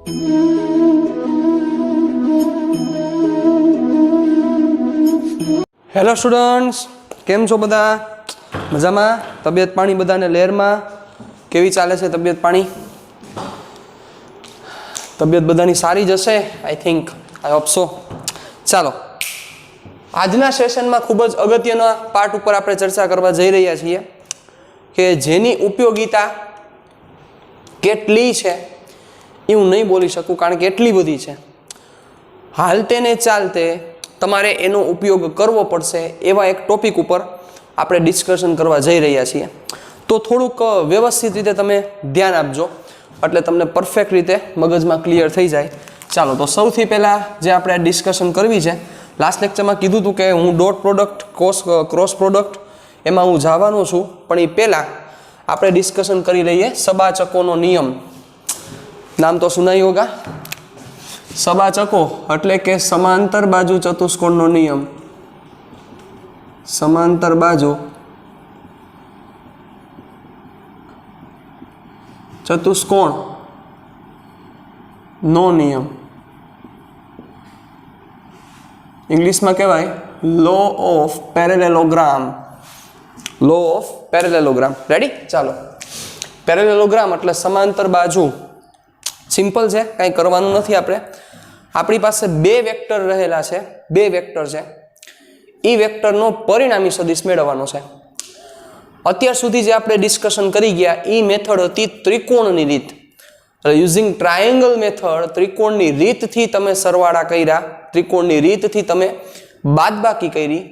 Hello students, કેમ છો બધા? મજામાં? તબિયત પાણી બધાને લહેરમાં? કેવી ચાલે છે તબિયત પાણી? તબિયત બધાની સારી જ હશે, I think, I hope so. ચાલો, આજના સેશનમાં ખૂબ જ અગત્યના પાર્ટ ઉપર આપણે ચર્ચા કરવા જઈ રહ્યા છીએ કે જેની ઉપયોગિતા કેટલી છે એ હું નહીં બોલી શકું, કારણ કે એટલી બધી છે. હાલતે ને ચાલતે તમારે એનો ઉપયોગ કરવો પડશે એવા એક ટોપિક ઉપર આપણે ડિસ્કશન કરવા જઈ રહ્યા છીએ. તો થોડુંક વ્યવસ્થિત રીતે તમે ધ્યાન આપજો એટલે તમને પરફેક્ટ રીતે મગજમાં ક્લિયર થઈ જાય. ચાલો, તો સૌથી પહેલાં જે આપણે ડિસ્કશન કરવી છે, લાસ્ટ લેક્ચરમાં કીધું હતું કે હું ડોટ પ્રોડક્ટ, ક્રોસ પ્રોડક્ટ એમાં હું જવાનો છું, પણ એ પહેલાં આપણે ડિસ્કશન કરી લઈએ સબાચકોનો નિયમ. નામ તો સુનાઈ હોગા. સબાચકો એટલે કે સમાંતર બાજુ ચતુષ્કોણનો નિયમ. સમાંતર બાજુ ચતુષ્કોણ નો નિયમ, ઇંગ્લિશમાં કહેવાય law of parallelogram. Law of parallelogram. Ready? ચાલો, પેરેલેલોગ્રામ એટલે સમાંતર બાજુ. સિમ્પલ છે, કંઈ કરવાનું નથી. આપણી પાસે બે વેક્ટર રહેલા છે, બે વેક્ટર છે. એ વેક્ટરનો પરિણામી સદિશ મેળવવાનો છે. અત્યાર સુધી જે આપણે ડિસ્કશન કરી ગયા એ મેથડ હતી ત્રિકોણની રીત. યુઝિંગ ટ્રાયેંગલ મેથડ, ત્રિકોણની રીતથી તમે સરવાળા કર્યા, ત્રિકોણની રીતથી તમે બાદબાકી કરી.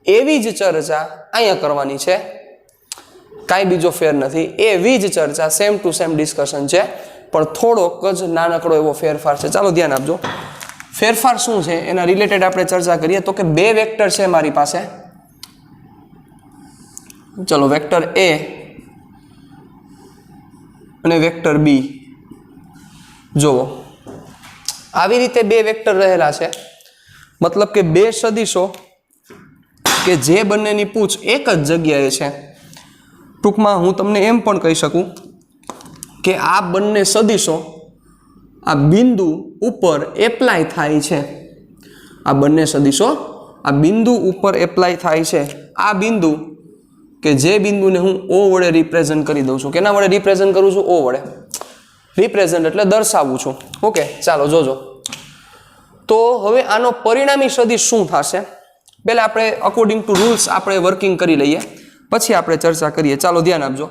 એવી જ ચર્ચા અહીંયા કરવાની છે, કાંઈ બીજો ફેર નથી. એવી જ ચર્ચા, સેમ ટુ સેમ ડિસ્કશન છે, પણ થોડોક જ નાનકડો એવો ફેરફાર છે. ચાલો ધ્યાન આપજો. ફેરફાર શું છે એના રિલેટેડ આપણે ચર્ચા કરીએ. તો કે બે વેક્ટર છે મારી પાસે. ચલો, વેક્ટર એ અને વેક્ટર બી. જુઓ, આવી રીતે બે વેક્ટર રહેલા છે, મતલબ કે બે સદિશો કે જે બંનેની પૂછ એક જ જગ્યાએ છે. ટૂંકમાં હું તમને એમ પણ કહી શકું કે આ બંને સદિશો આ બિંદુ ઉપર એપ્લાય થાય છે. આ બંને સદિશો આ બિંદુ ઉપર એપ્લાય થાય છે. આ બિંદુ કે જે બિંદુને હું ઓ વડે રિપ્રેઝન્ટ કરી દઉં છું. કેના વડે રિપ્રેઝન્ટ કરું છું? ઓ વડે. રિપ્રેઝન્ટ એટલે દર્શાવું છું. ઓકે, ચાલો જોજો. તો હવે આનો પરિણામી સદિશ શું થશે? પહેલા આપણે અકોર્ડિંગ ટુ રૂલ્સ આપણે વર્કિંગ કરી લઈએ, પછી આપણે ચર્ચા કરીએ. ચાલો ધ્યાન આપજો.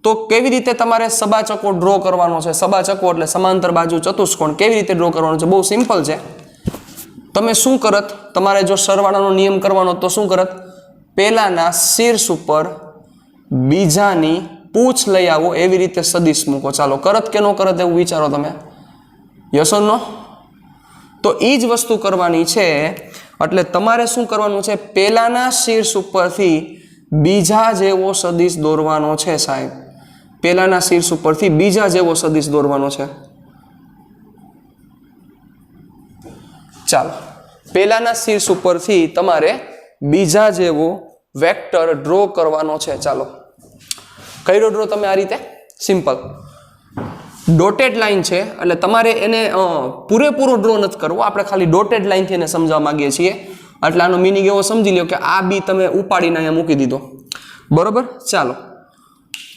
તો કેવી રીતે તમારે સબાચકો ડ્રો કરવાનો છે? સબાચકો એટલે સમાંતર બાજુ ચતુષ્કોણ. કેવી રીતે ડ્રો કરવાનો છે? બહુ સિમ્પલ છે. તમે શું કરત? તમારે જો સરવાળાનો નિયમ કરવાનો તો શું કરત? પહેલાના શીર્ષ ઉપર બીજાની પૂછ લઈ આવો, એવી રીતે સદિશ મૂકો. ચાલો, કરત કે ન કરત એવું વિચારો તમે. યસ ઓર નો? તો એ જ વસ્તુ કરવાની છે. એટલે તમારે શું કરવાનું છે? પહેલાના શીર્ષ ઉપરથી બીજા જેવો સદિશ દોરવાનો છે સાહેબ. પહેલાના શીર્ષ ઉપરથી બીજા જેવો સદિશ દોરવાનો છે. ચાલો, પહેલાના શીર્ષ ઉપરથી તમારે બીજા જેવો વેક્ટર ડ્રો કરવાનો છે. ચાલો, કર્યો ડ્રો તમે આ રીતે? સિમ્પલ. ડોટેડ લાઈન છે એટલે તમારે એને પૂરેપૂરો ડ્રો નથી કરવો. આપણે ખાલી ડોટેડ લાઈનથી એને સમજાવવા માંગીએ છીએ. એટલે આનો મિનિંગ એવો સમજી લો કે આ બી તમે ઉપાડીને અહીંયા મૂકી દીધો. બરોબર? ચાલો,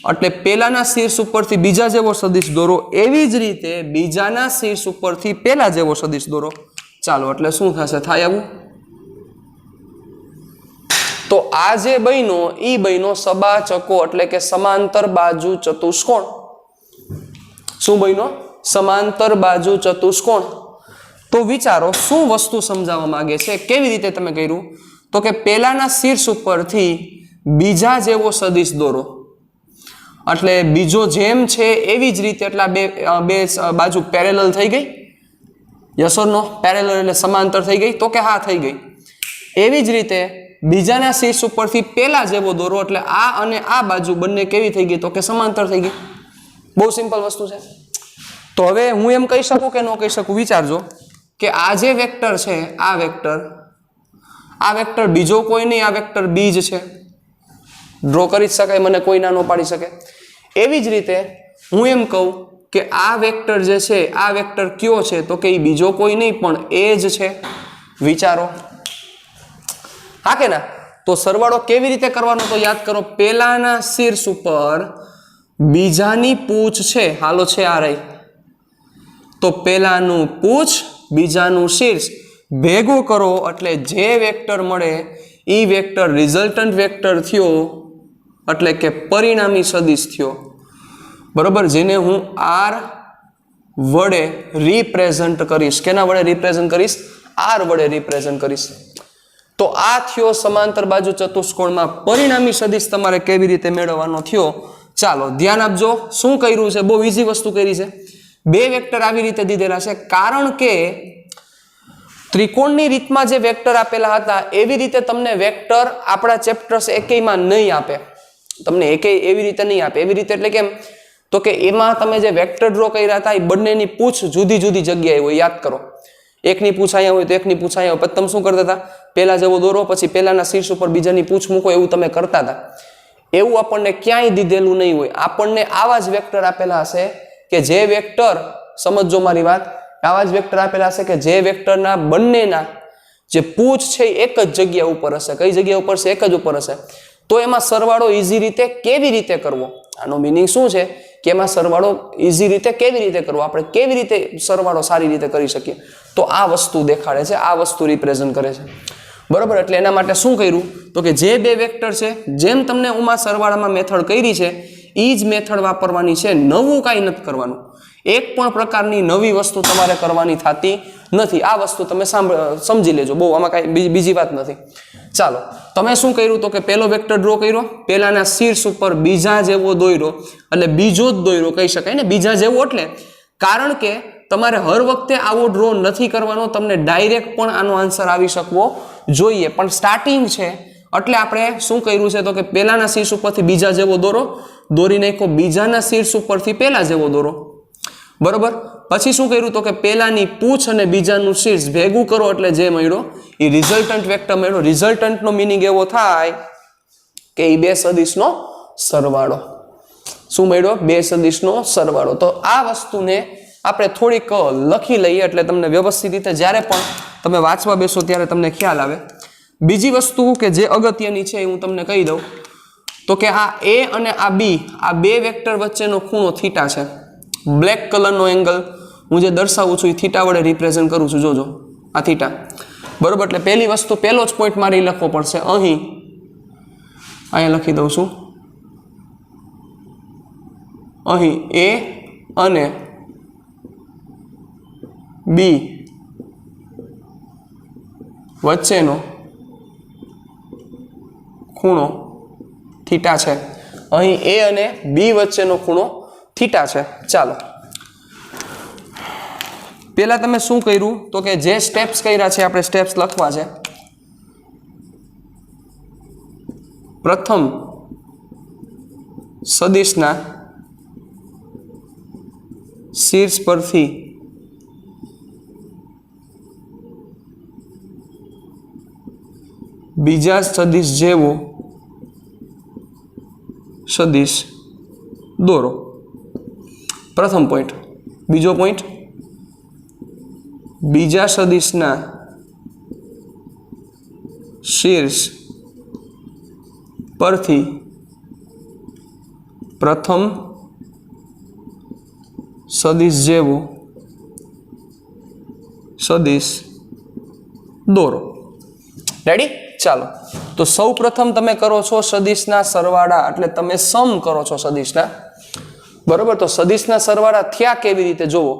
એટલે પહેલાના શીર્ષ ઉપરથી બીજા જેવો સદિશ દોરો, એવી જ રીતે બીજાના શીર્ષ ઉપરથી પહેલા જેવો સદિશ દોરો. ચાલો, એટલે શું થશે? થાય આવું? તો આ જે બન્યો એ બન્યો સબાચકો એટલે કે સમાંતર બાજુ ચતુષ્કોણ. શું બન્યો? સમાંતર બાજુ ચતુષ્કોણ. તો વિચારો શું વસ્તુ સમજાવવા માંગે છે, કેવી રીતે તમે કર્યું? તો કે પહેલાના શીર્ષ ઉપરથી બીજા જેવો સદિશ દોરો, એટલે બીજો જેમ છે એવી જ રીતે. એટલા બે બાજુ પેરેલલ થઈ ગઈ. Yes or no? પેરેલલ એટલે સમાંતર થઈ ગઈ. તો કે હા, થઈ ગઈ. એવી જ રીતે બીજાના શીર્ષ ઉપરથી પહેલા જેવો દોરો, એટલે આ અને આ બાજુ બંને કેવી થઈ ગઈ? તો કે સમાંતર થઈ ગઈ. બહુ સિમ્પલ વસ્તુ છે. તો હવે હું એમ કહી શકું કે ન કહી શકું? વિચારજો કે આ જે વેક્ટર છે, આ વેક્ટર બીજો કોઈ નહીં, આ વેક્ટર બી જ છે. ડ્રો કરી જ શકાય, મને કોઈ ના ન પાડી શકે. એવી જ રીતે હું એમ કહું કે આ વેક્ટર જે છે આ વેક્ટર કયો છે તો કે એ બીજો કોઈ નહીં પણ એ જ છે. વિચારો, હા કે ના? તો સરવાળો કેવી રીતે કરવાનો તો યાદ કરો, પેલાના શીર્ષ ઉપર બીજાની પૂછ છે, હાલો છે આ રહી, તો પેલાનું પૂછ બીજાનું શીર્ષ ભેગું કરો એટલે જે વેક્ટર મળે એ વેક્ટર રિઝલ્ટન્ટ વેક્ટર થયો, એટલે કે પરિણામી સદિશ થયો. બરોબર, જેને હું આર વડે રિપ્રેઝન્ટ કરીશ. કેના વડે રિપ્રેઝન્ટ કરીશ? આર વડે રિપ્રેઝન્ટ કરીશ. તો આ થયો સમાંતર બાજુ ચતુષ્કોણમાં પરિણામી સદિશ તમારે કેવી રીતે મેળવવાનો થયો. ચાલો ધ્યાન આપજો, શું કર્યું છે, બહુ ઈઝી વસ્તુ કરી છે. બે વેક્ટર આવી રીતે દીધેલા છે, કારણ કે ત્રિકોણની રીતમાં જે વેક્ટર આપેલા હતા એવી રીતે તમને વેક્ટર આપણા ચેપ્ટર્સ એકેયમાં નહીં આપે. તમને એકેય એવી રીતે નહીં આપે. એવી રીતે એટલે કેમ? તો કે એમાં તમે જે વેક્ટર ડ્રો કર્યા હતા એ બંનેની પૂછ જુદી જુદી જગ્યાએ હોય. યાદ કરો, એકની પૂછ અહીંયા હોય તો એકની પૂછ અહીંયા હોય. પછી તમે શું કરતા હતા? પહેલા જેવો દોરો, પછી પહેલાના શીર્ષ ઉપર બીજાની પૂછ મૂકો, એવું તમે કરતા હતા. એવું આપણને ક્યાંય દીધેલું નહીં હોય. આપણને આવા જ વેક્ટર આપેલા હશે કે જે વેક્ટર, સમજો મારી વાત, આવા જ વેક્ટર આપેલા હશે કે જે વેક્ટરના બંનેના જે પૂછ છે એ એક જ જગ્યા ઉપર હશે. કઈ જગ્યા ઉપર છે? એક જ ઉપર હશે. તો એમાં સરવાળો ઈઝી રીતે કેવી રીતે કરવો? આનો મિનિંગ શું છે કે એમાં સરવાળો ઈઝી રીતે કેવી રીતે કરવો, આપણે કેવી રીતે સરવાળો સારી રીતે કરી શકીએ, તો આ વસ્તુ દેખાડે છે, આ વસ્તુ રિપ્રેઝન્ટ કરે છે. બરોબર, એટલે એના માટે શું કર્યું તો કે જે બે વેક્ટર છે, જેમ તમને ઉમા સરવાળામાં મેથડ કરી છે એ જ મેથડ વાપરવાની છે. નવું કાંઈ નથી કરવાનું. એક પણ પ્રકારની નવી વસ્તુ તમારે કરવાની થતી નથી. આ વસ્તુ તમે સમજી લેજો, બહુ આમાં કાંઈ બીજી વાત નથી. ચાલો, તમે શું કર્યું તો કે પહેલો વેક્ટર ડ્રો કર્યો, પહેલાના શીર્ષ ઉપર બીજા જેવો દોર્યો, એટલે બીજો જ દોર્યો કહી શકાય ને, બીજા જેવો. એટલે કારણ કે તમારે હર વખતે આવો ડ્રો નથી કરવાનો, તમને ડાયરેક્ટ પણ આનો આન્સર આવી શકવો જોઈએ, પણ સ્ટાર્ટિંગ છે એટલે આપણે શું કર્યું છે તો કે પહેલાના શીર્ષ ઉપરથી બીજા જેવો દોરો દોરી નાખો, બીજાના શીર્ષ ઉપરથી પહેલા જેવો દોરો. બરોબર, પછી શું કર્યું તો કે પહેલાની પૂછ અને બીજાનું શીર્ષ ભેગું કરો એટલે જે મળ્યો એ રિઝલ્ટન્ટ વેક્ટર મળ્યો. રિઝલ્ટન્ટનો મિનિંગ એવો થાય કે એ બે સદિશનો સરવાળો. શું મળ્યો? બે સદિશનો સરવાળો. તો આ વસ્તુને આપણે થોડીક લખી લઈએ એટલે તમને વ્યવસ્થિત રીતે જ્યારે પણ તમે વાંચવા બેસો ત્યારે તમને ખ્યાલ આવે. બીજી વસ્તુ કે જે અગત્યની છે એ હું તમને કહી દઉં તો કે આ એ અને આ બી, આ બે વેક્ટર વચ્ચેનો ખૂણો થીટા છે. બ્લેક કલરનો એંગલ હું જે દર્શાવું છું એ થીટા વડે રિપ્રેઝન્ટ કરું છું. જોજો, આ થીટા. બરોબર, એટલે પહેલી વસ્તુ પહેલો જ પોઈન્ટ મારે લખવો પડશે. અહીંયા લખી દઉં છું, અહીં એ અને બી વચ્ચેનો ખૂણો થીટા છે. અહીં એ અને બી વચ્ચેનો ખૂણો થીટા છે. ચાલો, પહેલા તમે શું કર્યું તો કે જે સ્ટેપ્સ કર્યા છે આપણે સ્ટેપ્સ લખવા છે. પ્રથમ સદિશના શીર્ષ પરથી બીજા સદિશ જેવો સદિશ દોરો. પ્રથમ પોઈન્ટ. બીજો પોઈન્ટ, બીજા સદિશના શીર્ષ પરથી પ્રથમ સદિશ જેવો સદિશ દોરો. રેડી? ચાલો, તો સૌ પ્રથમ તમે કરો છો સદિશના સરવાળા, એટલે તમે સમ કરો છો સદિશના. બરોબર, તો સદિશના સરવાળા થયા કેવી રીતે જોવો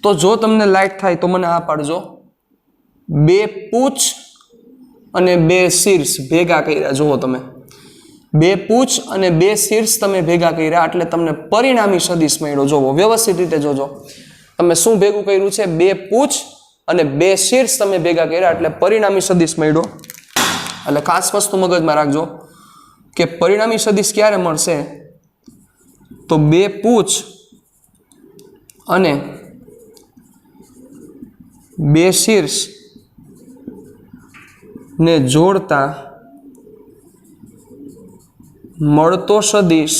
તો જો તમને લાઈટ થાય તો મને આ પાડજો. બે પૂછ અને બે શીર્ષ ભેગા કર્યા. જુઓ તમે, બે પૂછ અને બે શીર્ષ તમે ભેગા કર્યા એટલે તમને પરિણામી સદિશ મળ્યો. જોવો, વ્યવસ્થિત રીતે જોજો. તમે શું ભેગું કર્યું છે? બે પૂછ અને બે શીર્ષ તમે ભેગા કર્યા એટલે પરિણામી સદિશ મળ્યો. એટલે ખાસ વસ્તુ મગજમાં રાખજો કે પરિણામી સદિશ ક્યારે મળશે તો બે પૂછ અને બે શીર્ષ ને જોડતા મળતો સદિશ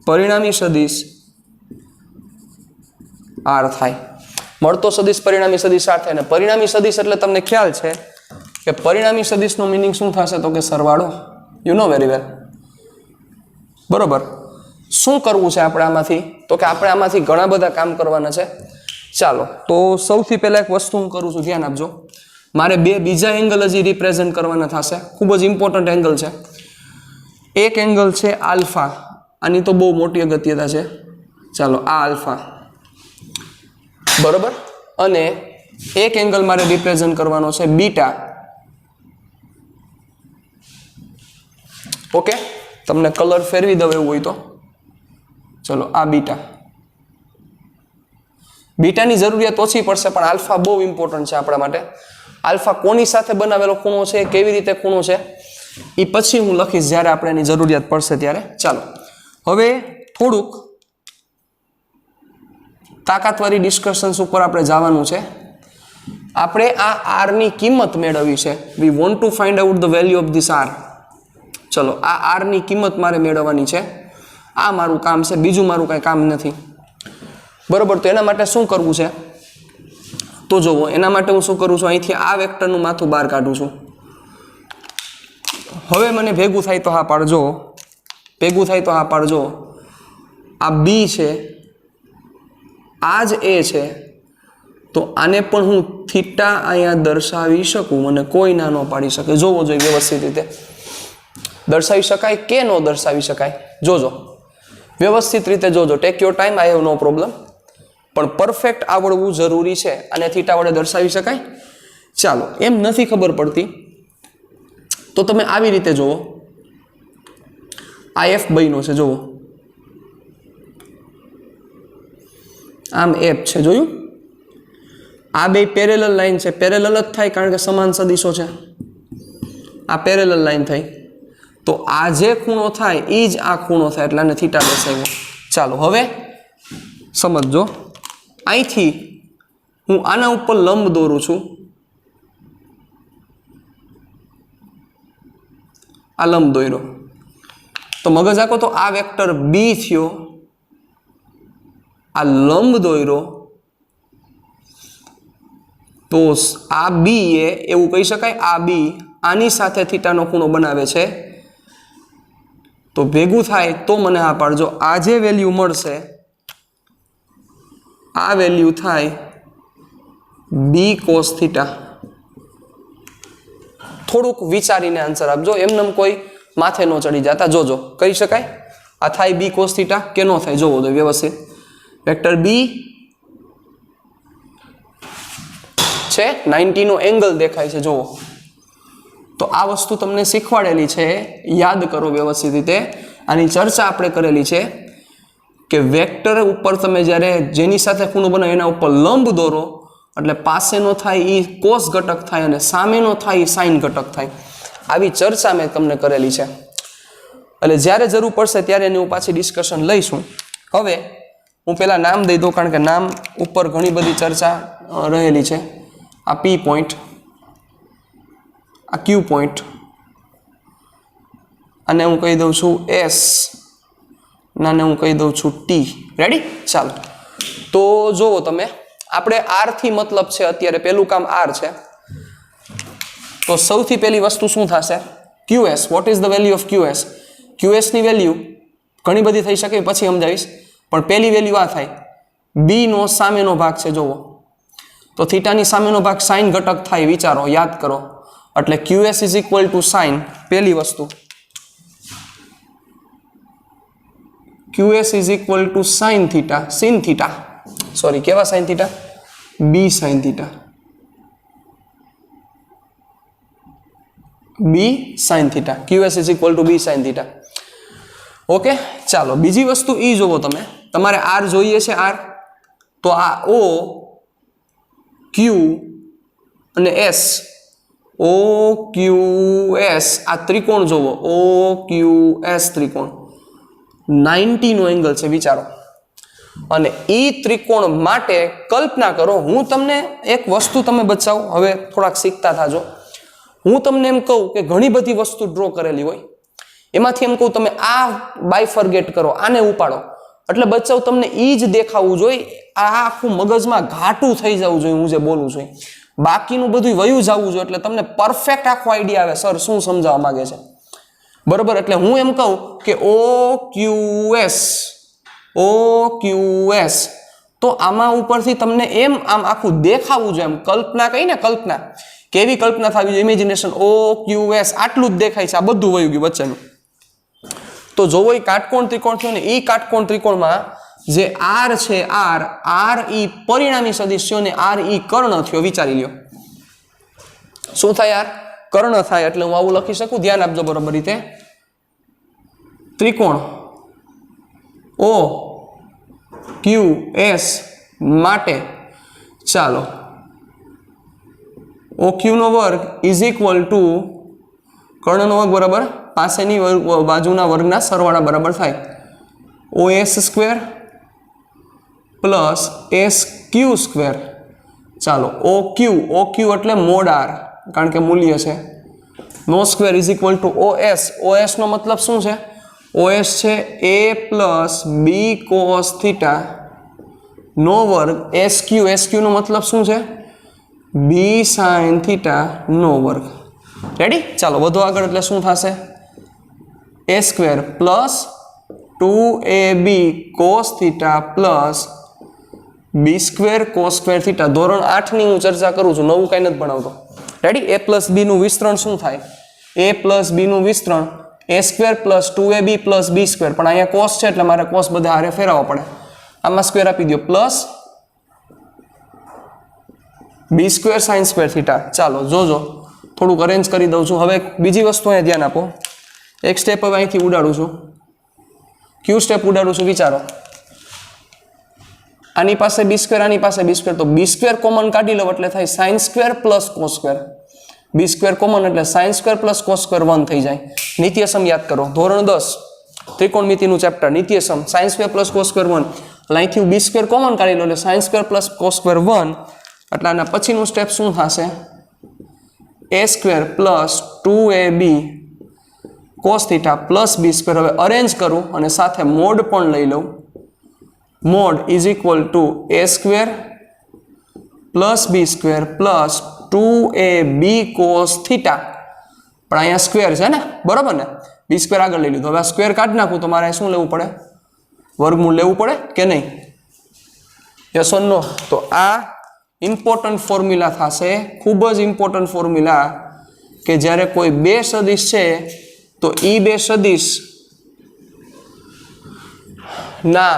પરિણામી સદિશ આર થાય, મળતો સદિશ પરિણામી સદિશ આર થાય. અને પરિણામી સદિશ એટલે તમને ખ્યાલ છે કે પરિણામી સદિશનો મિનિંગ શું થશે તો કે સરવાળો. You know very well. બરોબર. શું કરવું છે આપણે આમાંથી તો કે આપણે આમાંથી ઘણા બધા કામ કરવાના છે. ચાલો તો સૌથી પહેલા એક વસ્તુ હું કરું છું, ધ્યાન આપજો. મારે બે બીજા એંગલ હજી રિપ્રેઝન્ટ કરવાના થશે, ખૂબ જ ઇમ્પોર્ટન્ટ એંગલ છે. એક એંગલ છે આલ્ફા, આની તો બહુ મોટી અગત્યતા છે. ચાલો આ આલ્ફા, બરોબર. અને એક એંગલ મારે રિપ્રેઝન્ટ કરવાનો છે બીટા. ઓકે, તમને કલર ફેરવી દઉં એવું હોય તો. ચલો આ બીટા. બીટાની જરૂરિયાત ઓછી પડશે પણ આલ્ફા બહુ ઇમ્પોર્ટન્ટ છે આપણા માટે. આલ્ફા કોની સાથે બનાવેલો ખૂણો છે, કેવી રીતે ખૂણો છે એ પછી હું લખીશ જ્યારે આપણે એની જરૂરિયાત પડશે ત્યારે. ચાલો હવે થોડુંક તાકાતવાળી ડિસ્કશન્સ ઉપર આપણે જવાનું છે. આપણે આ આર ની કિંમત મેળવવી છે. We want to find out the value of this R. ચલો આ આર ની કિંમત મારે મેળવવાની છે. આ મારું કામ છે, બીજું મારું કાંઈ કામ નથી. બરોબર. તો એના માટે શું કરવું છે તો જુઓ, એના માટે હું શું કરું છું, અહીંથી આ વેક્ટરનું માથું બહાર કાઢું છું. હવે મને ભેગું થાય તો હા પાડજો, ભેગું થાય તો હા પાડજો. આ બી છે, આ જ એ છે, તો આને પણ હું થીટા અહીંયા દર્શાવી શકું, મને કોઈ ના ન પાડી શકે. જોવો જોઈએ વ્યવસ્થિત રીતે દર્શાવી શકાય કે ન દર્શાવી શકાય. જોજો વ્યવસ્થિત રીતે જોજો. Take your time, I have no problem. પણ પરફેક્ટ આવડવું જરૂરી છે. અને થીટા વડે દર્શાવી શકાય. ચાલો એમ નથી ખબર પડતી તો તમે આવી રીતે જુઓ. આ એફ બન્યો છે, જુઓ આમ એફ છે, જોયું? આ બે પેરેલલ લાઈન છે, પેરેલલ જ થાય કારણ કે સમાન સદિશો છે. આ પેરેલલ લાઈન થઈ તો આ જે ખૂણો થાય એ જ આ ખૂણો થાય, એટલે આને થીટા દર્શાવ્યો. ચાલો હવે સમજો. અહીંથી હું આના ઉપર લંબ દોરું છું, આ લંબ દોર્યો તો મગજ આખો તો આ વેક્ટર બી થયો, આ લંબ દોર્યો તો આ બી એ એવું કહી શકાય આ બી આની સાથે થીટાનો ખૂણો બનાવે છે. તો ભેગું થાય તો મને હા પાડજો. આ જે વેલ્યુ મળશે આ વેલ્યુ થાય બી કોસ થીટા. થોડુંક વિચારીને આન્સર આપજો, એમને કોઈ માથે ન ચડી જતા. જોજો કહી શકાય આ થાય બી કોસ થીટા કે ન થાય, જોવો જોઈએ વ્યવસ્થિત. વેક્ટર બી છે 90 નો એંગલ દેખાય છે, જુઓ. તો આ વસ્તુ તમને શીખવાડેલી છે, યાદ કરો વ્યવસ્થિત રીતે. આની ચર્ચા આપણે કરેલી છે કે વેક્ટર ઉપર તમે જ્યારે જેની સાથે ખૂણો બનાવો એના ઉપર લંબ દોરો એટલે પાસેનો થાય એ કોસ ઘટક થાય અને સામેનો થાય એ સાઇન ઘટક થાય. આવી ચર્ચા મેં તમને કરેલી છે. એટલે જ્યારે જરૂર પડશે ત્યારે એની હું પાછી ડિસ્કશન લઈશું. હવે હું પહેલા નામ દઈ દઉં કારણ કે નામ ઉપર ઘણી બધી ચર્ચા રહેલી છે. આ પી પોઈન્ટ, આ ક્યુ પોઈન્ટ, અને હું કહી દઉં છું એસ, નાને હું કહી દઉં છું ટી. રેડી? ચાલો તો જુઓ તમે, આપણે આર થી મતલબ છે અત્યારે, પહેલું કામ આર છે. તો સૌથી પહેલી વસ્તુ શું થશે? QS. What is the value of QS? QS ની વેલ્યુ ઘણી બધી થઈ શકે, પછી સમજાવીશ. પણ પહેલી વેલ્યુ આ થાય, બી નો સામેનો ભાગ છે, જુઓ. તો થીટાની સામેનો ભાગ સાઇન ઘટક થાય, વિચારો, યાદ કરો. એટલે QS is equal to sine. પહેલી વસ્તુ QS is equal to sine theta, sine theta, sorry કેવા sine theta? B sine theta, B sine theta. QS is equal to B sine theta. Okay, ચાલો બીજી વસ્તુ એ જોવો તમે. તમારે આર જોઈએ છે, આર. તો આ O Q અને S, O Q S આ ત્રિકોણ જોવો, O Q S ત્રિકોણ 90 નો એંગલ છે, વિચારો. અને એ ત્રિકોણ માટે કલ્પના કરો, હું તમને એક વસ્તુ તમે બચાવો, હવે થોડાક શીખતા થાજો. હું તમને એમ કહું કે ઘણી બધી વસ્તુ ડ્રો કરેલી હોય, એમાંથી એમ કહું તમે આ બાયફર્ગેટ કરો, આને ઉપાડો, એટલે બચ્ચાઓ તમને ઈ જ દેખાવું જોઈએ, આ આખું મગજમાં ઘાટું થઈ જવું જોઈએ હું જે બોલું છું, બાકીનું બધું વયું જવું જોઈએ, એટલે તમને પરફેક્ટ આખો આઈડિયા આવે સર શું સમજાવવા માંગે છે, બરોબર. એટલે હું એમ કહું કે OQS, તો આમાં ઉપરથી તમને એમ આમ આખું દેખાવું જોઈએ, એમ કલ્પના કહીએ ને, કલ્પના કેવી કલ્પના થવી જોઈએ, ઇમેજિનેશન. OQS આટલું જ દેખાય છે, આ બધું વયું ગયું વચ્ચેનું. તો જોવો એ કાટકોણ ત્રિકોણ થયો ને, એ કાટકોણ ત્રિકોણમાં જે R છે, R ઈ પરિણામી સદિશ થયો ને R ઈ કર્ણ થયો. વિચારી લ્યો શું થાય યાર, કર્ણ થાય. એટલે હું આવું લખી શકું, ધ્યાન આપજો બરોબર રીતે. ત્રિકોણ OQS માટે ચાલો OQ નો વર્ગ ઇઝ ઇક્વલ ટુ કર્ણનો વર્ગ બરાબર પાસેની બાજુના વર્ગના સરવાળા બરાબર થાય OS square plus SQ square. ચાલો OQ એટલે મોડ R, કારણ કે મૂલ્ય છે. નો square is equal to OS નો મતલબ શું છે? OS છે A plus B cos theta નો વર્ગ SQ નો મતલબ શું છે? B સાઇન થીટા નો વર્ગ. રેડી? ચાલો વધુ આગળ, એટલે શું થશે? A square plus 2AB cos theta plus B square cos square theta. ધોરણ 8 ની હું ચર્ચા કરું છું, નવું કઈ નથી ભણાવતો. રેડી? A પ્લસ B નું વિસ્તરણ શું થાય? A પ્લસ B નું વિસ્તરણ A square plus 2AB plus B square, પણ અહીંયા કોસ છે એટલે મારે કોસ બધા હારે ફેરવવા પડે, આમાં સ્ક્વેર આપી દો, plus B square sine square theta. ચાલો જોજો, થોડુંક અરેન્જ કરી દઉં છું. હવે બીજી વસ્તુ અહીંયા ધ્યાન આપો, એક સ્ટેપ હવે અહીંથી ઉડાડું છું. ક્યુ સ્ટેપ ઉડાડું છું વિચારો. આની પાસે B સ્ક્વેર, આની પાસે B સ્ક્વેર, તો B સ્ક્વેર કોમન કાઢી લો એટલે થાય sine square plus cos square. B square common એટલે sine square plus cos square 1 થઈ જાય. નિત્યસમ યાદ કરો, ધોરણ 10 ત્રિકોણમિતિનું ચેપ્ટર નિત્યસમ, sine square plus cos square 1. અહીંથી B સ્ક્વેર કોમન કાઢી લો એટલે sine square plus cos square 1. એટલે આના પછીનું સ્ટેપ શું થશે? A square plus 2AB cos theta plus B square. હવે અરેન્જ કરું અને સાથે મોડ પણ લઈ લઉં. Mode is equal to A square plus B square plus 2AB cos theta, પણ અહીંયા સ્ક્વેર છે ને, બરોબર ને? B સ્ક્વેર આગળ લઈ લીધો. હવે સ્ક્વેર કાઢી નાખું તો મારે શું લેવું પડે? વર્ગમૂળ લેવું પડે કે નહીં? યસ ઓર નો? તો આ ઇમ્પોર્ટન્ટ ફોર્મ્યુલા થશે, ખૂબ જ ઇમ્પોર્ટન્ટ ફોર્મ્યુલા, કે જ્યારે કોઈ બે સદિશ છે તો એ બે સદિશ ના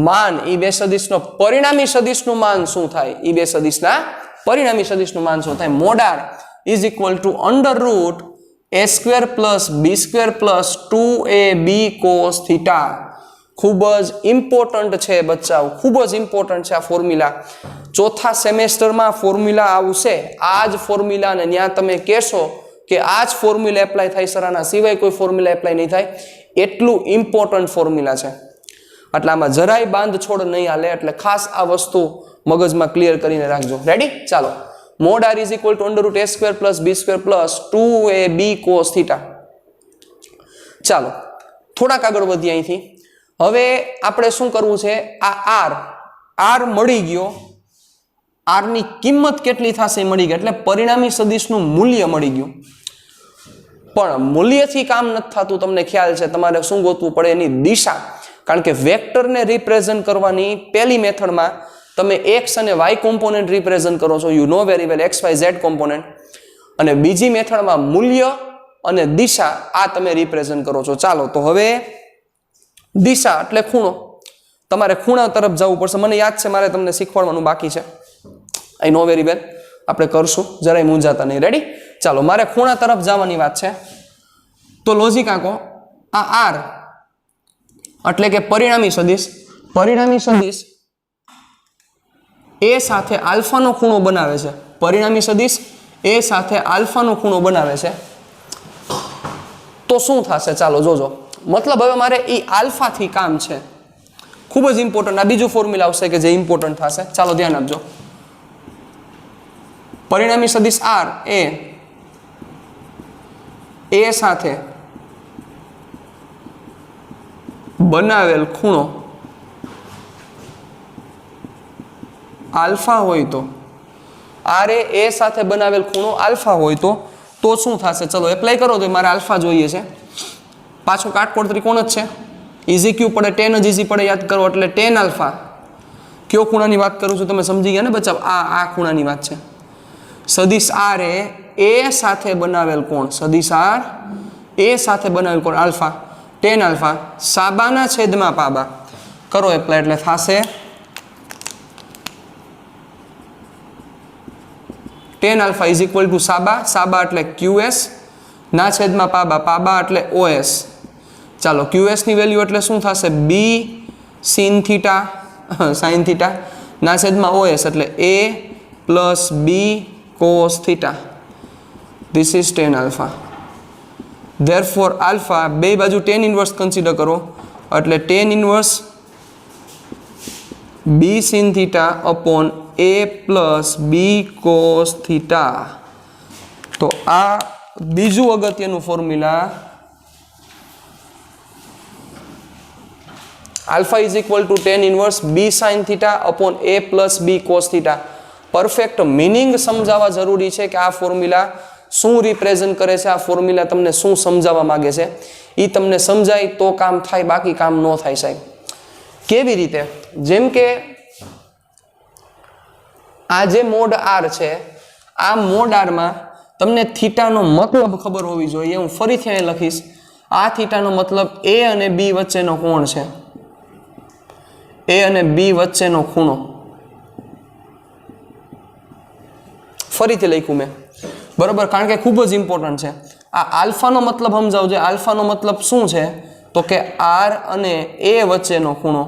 માન, એ બે સદિશનો પરિણામી સદિશનું માન શું થાય? એ બે સદિશના પરિણામી સદિશનું માન શું થાય? Mode R is equal to under root A square plus B square plus 2AB cos theta. ખૂબ જ ઇમ્પોર્ટન્ટ છે બચ્ચાઓ, ખૂબ જ ઇમ્પોર્ટન્ટ છે આ ફોર્મ્યુલા. ચોથા સેમેસ્ટરમાં ફોર્મ્યુલા આવશે, આ જ ફોર્મ્યુલાને ત્યાં તમે કહેશો કે આ જ ફોર્મ્યુલા એપ્લાય થાય સર, આના સિવાય કોઈ ફોર્મ્યુલા એપ્લાય નહીં થાય, એટલું ઇમ્પોર્ટન્ટ ફોર્મ્યુલા છે. એટલે આમાં જરાય બાંધ છોડ નહીં હાલે, એટલે ખાસ આ વસ્તુ મગજમાં ક્લિયર કરીને રાખજો. રેડી? ચાલો, mod R is equal to under root A square plus B square plus 2AB cos theta. ચાલો થોડાક આગળ વધીએ અહીંથી. હવે આપણે શું કરવું છે? આ R મળી ગયો, R ની કિંમત કેટલી થશે મળી ગઈ, એટલે પરિણામી સદિશનું મૂલ્ય મળી ગયું. પણ મૂલ્યથી કામ નથી થતું, તમને ખ્યાલ છે. તમારે શું ગોતવું પડે? એની દિશા. કારણ કે વેક્ટરને રિપ્રેઝન્ટ કરવાની પહેલી મેથડમાં તમે x અને y કોમ્પોનન્ટ રિપ્રેઝન્ટ કરો છો, you know very well, x y z component. અને બીજી મેથડમાં મૂલ્ય અને દિશા આ તમે રિપ્રેઝન્ટ કરો છો. ચાલો તો હવે દિશા એટલે ખૂણો, તમારે ખૂણા તરફ જવું પડશે. મને યાદ છે મારે તમને શીખવાડવાનું બાકી છે, આઈ નો વેરી વેલ, આપણે કરશું, જરાય મૂંઝાતા નહીં. રેડી? ચાલો, મારે ખૂણા તરફ જવાની વાત છે. તો લોજિક આંકો, આ R એટલે કે પરિણામી સદિશ, પરિણામી સદિશ A સાથે આલ્ફાનો ખૂણો બનાવે છે. પરિણામી સદિશ A સાથે આલ્ફાનો ખૂણો બનાવે છે. તો શું થશે? ચાલો જોજો. મતલબ હવે મારે એ આલ્ફાથી કામ છે, ખૂબ જ ઇમ્પોર્ટન્ટ. આ બીજું ફોર્મ્યુલા આવશે કે જે ઇમ્પોર્ટન્ટ થશે. ચાલો ધ્યાન આપજો. પરિણામી સદિશ R એ A સાથે બનાવેલ ખૂણો આલ્ફા હોય તો આર એ સાથે બનાવેલ ખૂણો આલ્ફા હોય તો શું થશે? ચલો એપ્લાય કરો તો મારે આલ્ફા જોઈએ છે. પાછો કાટકોણ ત્રિકોણ જ છે. ઇઝી ક્યુ પડે ટેન જ ઇઝી પડે યાદ કરો એટલે ટેન આલ્ફા. કયો ખૂણાની વાત કરું છું તમે સમજી ગયા ને બચ્ચા? આ ખૂણાની વાત છે. સદિશ આર એ સાથે બનાવેલ કોણ, સદિશ આર એ સાથે બનાવેલ કોણ આલ્ફા, ટેન આલ્ફા સાબાના છેદમાં પાબા કરો એપ્લાય એટલે થશે tan alpha is equal to સાબા એટલે QS ના છેદમાં પાબા એટલે OS. ચાલો QS ની વેલ્યુ એટલે શું થશે? B sin theta sin theta ના છેદમાં OS એટલે A plus B cos theta. This is ten alpha. Therefore alpha બે બાજુ ટેન ઇનવર્સ કન્સિડર કરો એટલે tan inverse B sin theta upon A plus B cos theta. તો આ બીજું અગત્યનું formula alpha is equal two tan inverse B sin theta upon A plus B cos theta. Perfect meaning સમજાવવા જરૂરી છે કે આ ફોર્મ્યુલા શું રિપ્રેઝન્ટ કરે છે, આ ફોર્મ્યુલા તમને શું સમજાવવા માંગે છે. એ તમને સમજાય તો કામ થાય, બાકી કામ ન થાય સાહેબ. કેવી રીતે? જેમ કે આ જે મોડ આર છે, આ મોડ આરમાં તમને થીટાનો મતલબ ખબર હોવી જોઈએ. હું ફરીથી અહીં લખીશ. આ થીટાનો મતલબ A અને B વચ્ચેનો કોણ છે, A અને B વચ્ચેનો ખૂણો. ફરીથી લખ્યું મેં બરોબર, કારણ કે ખૂબ જ ઇમ્પોર્ટન્ટ છે. આ આલ્ફાનો મતલબ સમજાવજો. આલ્ફાનો મતલબ શું છે તો કે આર અને એ વચ્ચેનો ખૂણો.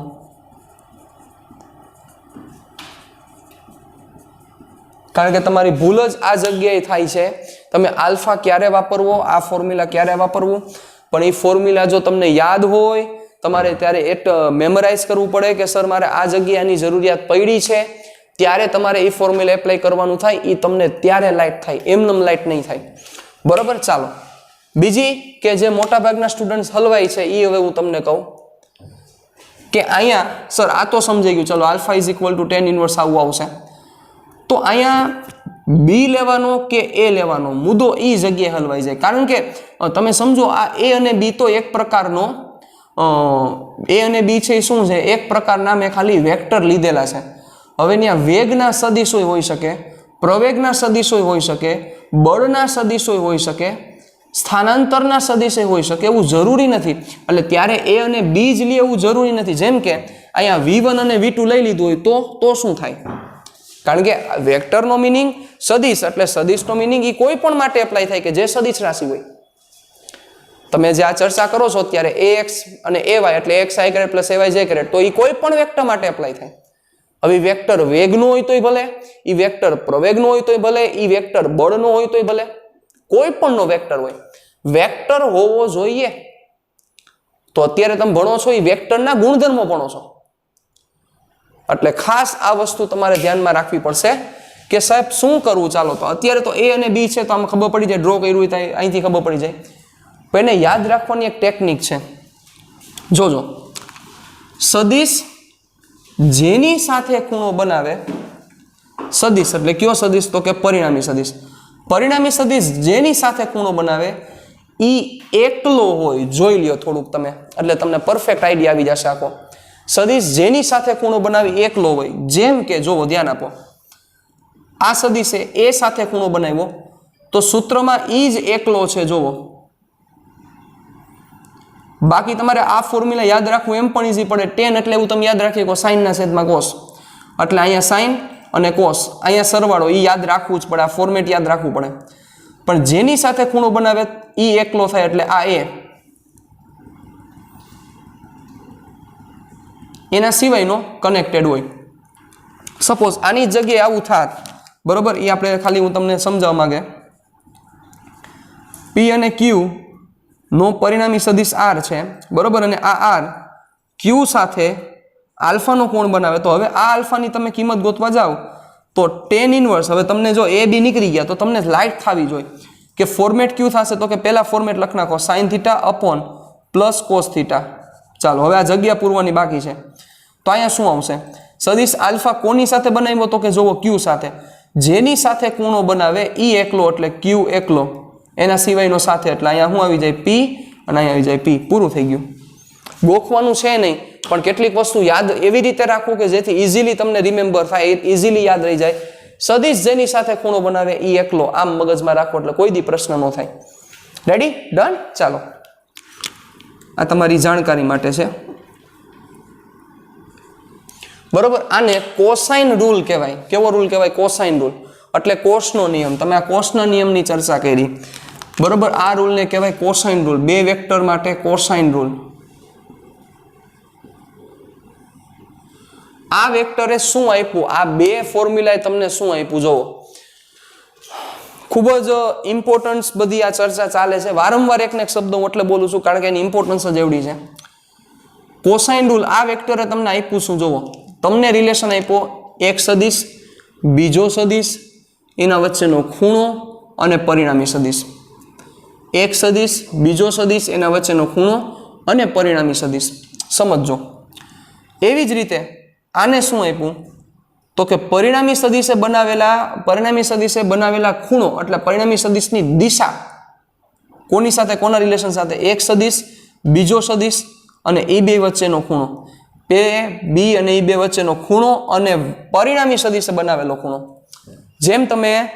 કારણ કે તમારી ભૂલ જ આ જગ્યાએ થાય છે. તમે આલ્ફા ક્યારે વાપરવો, આ ફોર્મ્યુલા ક્યારે વાપરવું, પણ એ ફોર્મ્યુલા જો તમને યાદ હોય તમારે ત્યારે મેમરાઇઝ કરવું પડે કે સર મારે આ જગ્યાની જરૂરિયાત પડી છે, ત્યારે તમારે એ ફોર્મ્યુલા એપ્લાય કરવાનું થાય. એ તમને ત્યારે લાઇટ થાય, એમનેમ લાઇટ નહીં થાય. બરોબર. ચાલો બીજી કે જે મોટાભાગના સ્ટુડન્ટ હલવાય છે એ હવે હું તમને કહું કે અહીંયા સર આ તો સમજાઈ ગયું. ચલો alpha is equal two tan inverse આવું આવશે. તો અહીંયા બી લેવાનો કે એ લેવાનો મુદ્દો એ જગ્યાએ હલવાઈ જાય. કારણ કે તમે સમજો આ એ અને બી તો એક પ્રકારનો એ અને બી છે એ શું છે, એક પ્રકારના મેં ખાલી વેક્ટર લીધેલા છે. હવે ત્યાં વેગના સદિશોય હોઈ શકે, પ્રવેગના સદિશોય હોઈ શકે, બળના સદિશોય હોઈ શકે, સ્થાનાંતરના સદિશય હોઈ શકે. એવું જરૂરી નથી. એટલે ત્યારે એ અને બી જ લે એવું જરૂરી નથી. જેમ કે અહીંયા V1 અને V2 લઈ લીધું હોય તો શું થાય? કારણ કે વેક્ટરનો મિનિંગ સદિશ એટલે સદિશનો મિનિંગ એ કોઈ પણ માટે એપ્લાય થાય કે જે સદિશ રાશિ હોય. તમે જે આ ચર્ચા કરો છો ત્યારે ax અને ay એટલે xi કરેટ પ્લસ ayj કરેટ, તો એ કોઈ પણ વેક્ટર માટે એપ્લાય થાય. હવે વેક્ટર વેગનો હોય તોય ભલે, એ વેક્ટર પ્રવેગનો હોય તોય ભલે, એ વેક્ટર બળનો હોય તોય ભલે, કોઈ પણનો વેક્ટર હોય, વેક્ટર હોવો જોઈએ. તો અત્યારે તમે ભણો છો એ વેક્ટરના ગુણધર્મો ભણો છો. એટલે ખાસ આ વસ્તુ તમારે ધ્યાનમાં રાખવી પડશે કે સાહેબ શું કરવું. ચાલો તો અત્યારે તો એ અને બી છે તો આમ ખબર પડી જાય, ડ્રો કર્યું હોય અહીંથી ખબર પડી જાય. પણ એને યાદ રાખવાની એક ટેકનિક છે. જોજો, સદિશ જેની સાથે ખૂણો બનાવે, સદિશ એટલે કયો સદિશ તો કે પરિણામી સદિશ. પરિણામી સદિશ જેની સાથે ખૂણો બનાવે એ એકલો હોય. જોઈ લ્યો થોડુંક તમે, એટલે તમને પરફેક્ટ આઈડિયા આવી જશે આખો. સદિશ જેની સાથે ખૂણો બનાવી એકલો હોય. જેમ કે જોવો, ધ્યાન આપો, આ સદિશે એ સાથે ખૂણો બનાવ્યો તો સૂત્રમાં ઈ જ એકલો છે. જોવો, બાકી તમારે આ ફોર્મ્યુલા યાદ રાખવું એમ પણ ઈઝી પડે. ટેન એટલે એવું તમે યાદ રાખીએ કે સાઈનના છેદમાં કોસ, એટલે અહીંયા સાઈન અને કોસ, અહીંયા સરવાળો, એ યાદ રાખવું જ પડે. આ ફોર્મેટ યાદ રાખવું પડે. પણ જેની સાથે ખૂણો બનાવે એ એકલો થાય એટલે આ એ, એના સિવાયનો કનેક્ટેડ હોય. સપોઝ આની જગ્યાએ આવું થાત, બરોબર, એ આપણે ખાલી હું તમને સમજાવવા માંગે. P અને Q નો પરિણામી સદિશ R છે, બરોબર, અને આ R Q સાથે આલ્ફાનો કોણ બનાવે. તો હવે આ આલ્ફાની તમે કિંમત ગોતવા જાઓ તો ટેન ઇનવર્સ, હવે તમને જો એ બી નીકળી ગયા તો તમને લાઇટ થવી જોઈએ કે ફોર્મેટ ક્યુ થશે. તો કે પહેલા ફોર્મેટ લખ નાખો, sine theta upon plus cos theta. ચાલો હવે આ જગ્યા પૂરવાની બાકી છે. તો અહીંયા શું આવશે? સદિશ આલ્ફા કોની સાથે બનાવ્યો? તો કે જોવો ક્યુ સાથે. જેની સાથે ખૂણો બનાવે ઈ એકલો એટલે ક્યુ એકલો, એના સિવાયનો સાથે એટલે અહીંયા શું આવી જાય? પી, અને અહીંયા આવી જાય પી. પૂરું થઈ ગયું. ગોખવાનું છે નહીં, પણ કેટલીક વસ્તુ યાદ એવી રીતે રાખવું કે જેથી ઇઝીલી તમને રિમેમ્બર થાય, ઇઝીલી યાદ રહી જાય. સદિશ જેની સાથે ખૂણો બનાવે ઈ એકલો, આમ મગજમાં રાખો એટલે કોઈ દી પ્રશ્ન ન થાય. રેડી? ડન? ચાલો, આ તમારી જાણકારી માટે છે. બરોબર. આને કોસાઇન રૂલ કહેવાય. કેવો રૂલ કહેવાય? Cosine rule. એટલે કોસનો નિયમ. તમે આ કોસના નિયમની ચર્ચા કરી. બરોબર. આ રૂલને કહેવાય કોસાઇન રૂલ. બે વેક્ટર માટે કોસાઇન રૂલ. આ વેક્ટરે શું આપ્યું? આ બે ફોર્મ્યુલાએ તમને શું આપ્યું? જોવો, ખૂબ જ ઇમ્પોર્ટન્સ બધી આ ચર્ચા ચાલે છે. વારંવાર એકને એક શબ્દ હું એટલે બોલું છું કારણ કે એની ઇમ્પોર્ટન્સ જ એવડી છે. કોસાઇન રૂલ આ વેક્ટરે તમને આપ્યું શું? જોવો, તમને રિલેશન આપ્યો એક સદિશ, બીજો સદિશ, એના વચ્ચેનો ખૂણો અને પરિણામી સદિશ. એક સદિશ, બીજો સદિશ, એના વચ્ચેનો ખૂણો અને પરિણામી સદિશ. સમજો. એવી જ રીતે આને શું આપ્યું? તો કે પરિણામી સદિશે બનાવેલા ખૂણો એટલે પરિણામી સદિશની દિશા કોની સાથે? કોના રિલેશન સાથે? એક સદિશ, બીજો સદિશ અને એ બે વચ્ચેનો ખૂણો. બી અને એ બે વચ્ચેનો ખૂણો અને પરિણામી સદિશે બનાવેલો ખૂણો. જેમ તમે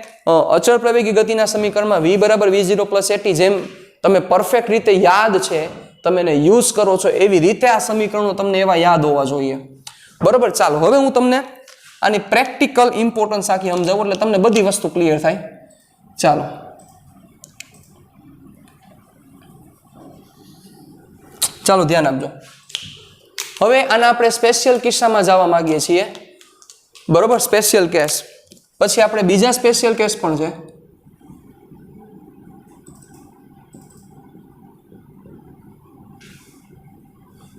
અચળ પ્રવેગી ગતિના સમીકરણમાં v બરાબર v0 પ્લસ at જેમ તમે પરફેક્ટ રીતે યાદ છે, તમે એને યુઝ કરો છો, એવી રીતે આ સમીકરણો તમને એવા યાદ હોવા જોઈએ. બરોબર. ચાલો હવે હું તમને આની પ્રેક્ટિકલ ઇમ્પોર્ટન્સ આખી સમજાવું એટલે તમને બધી વસ્તુ ક્લિયર થાય. ચાલો ધ્યાન આપજો. હવે આના આપણે સ્પેશિયલ કિસ્સામાં જવા માંગીએ છીએ. બરોબર. Special case. પછી આપણે બીજા સ્પેશિયલ કેસ પણ છે.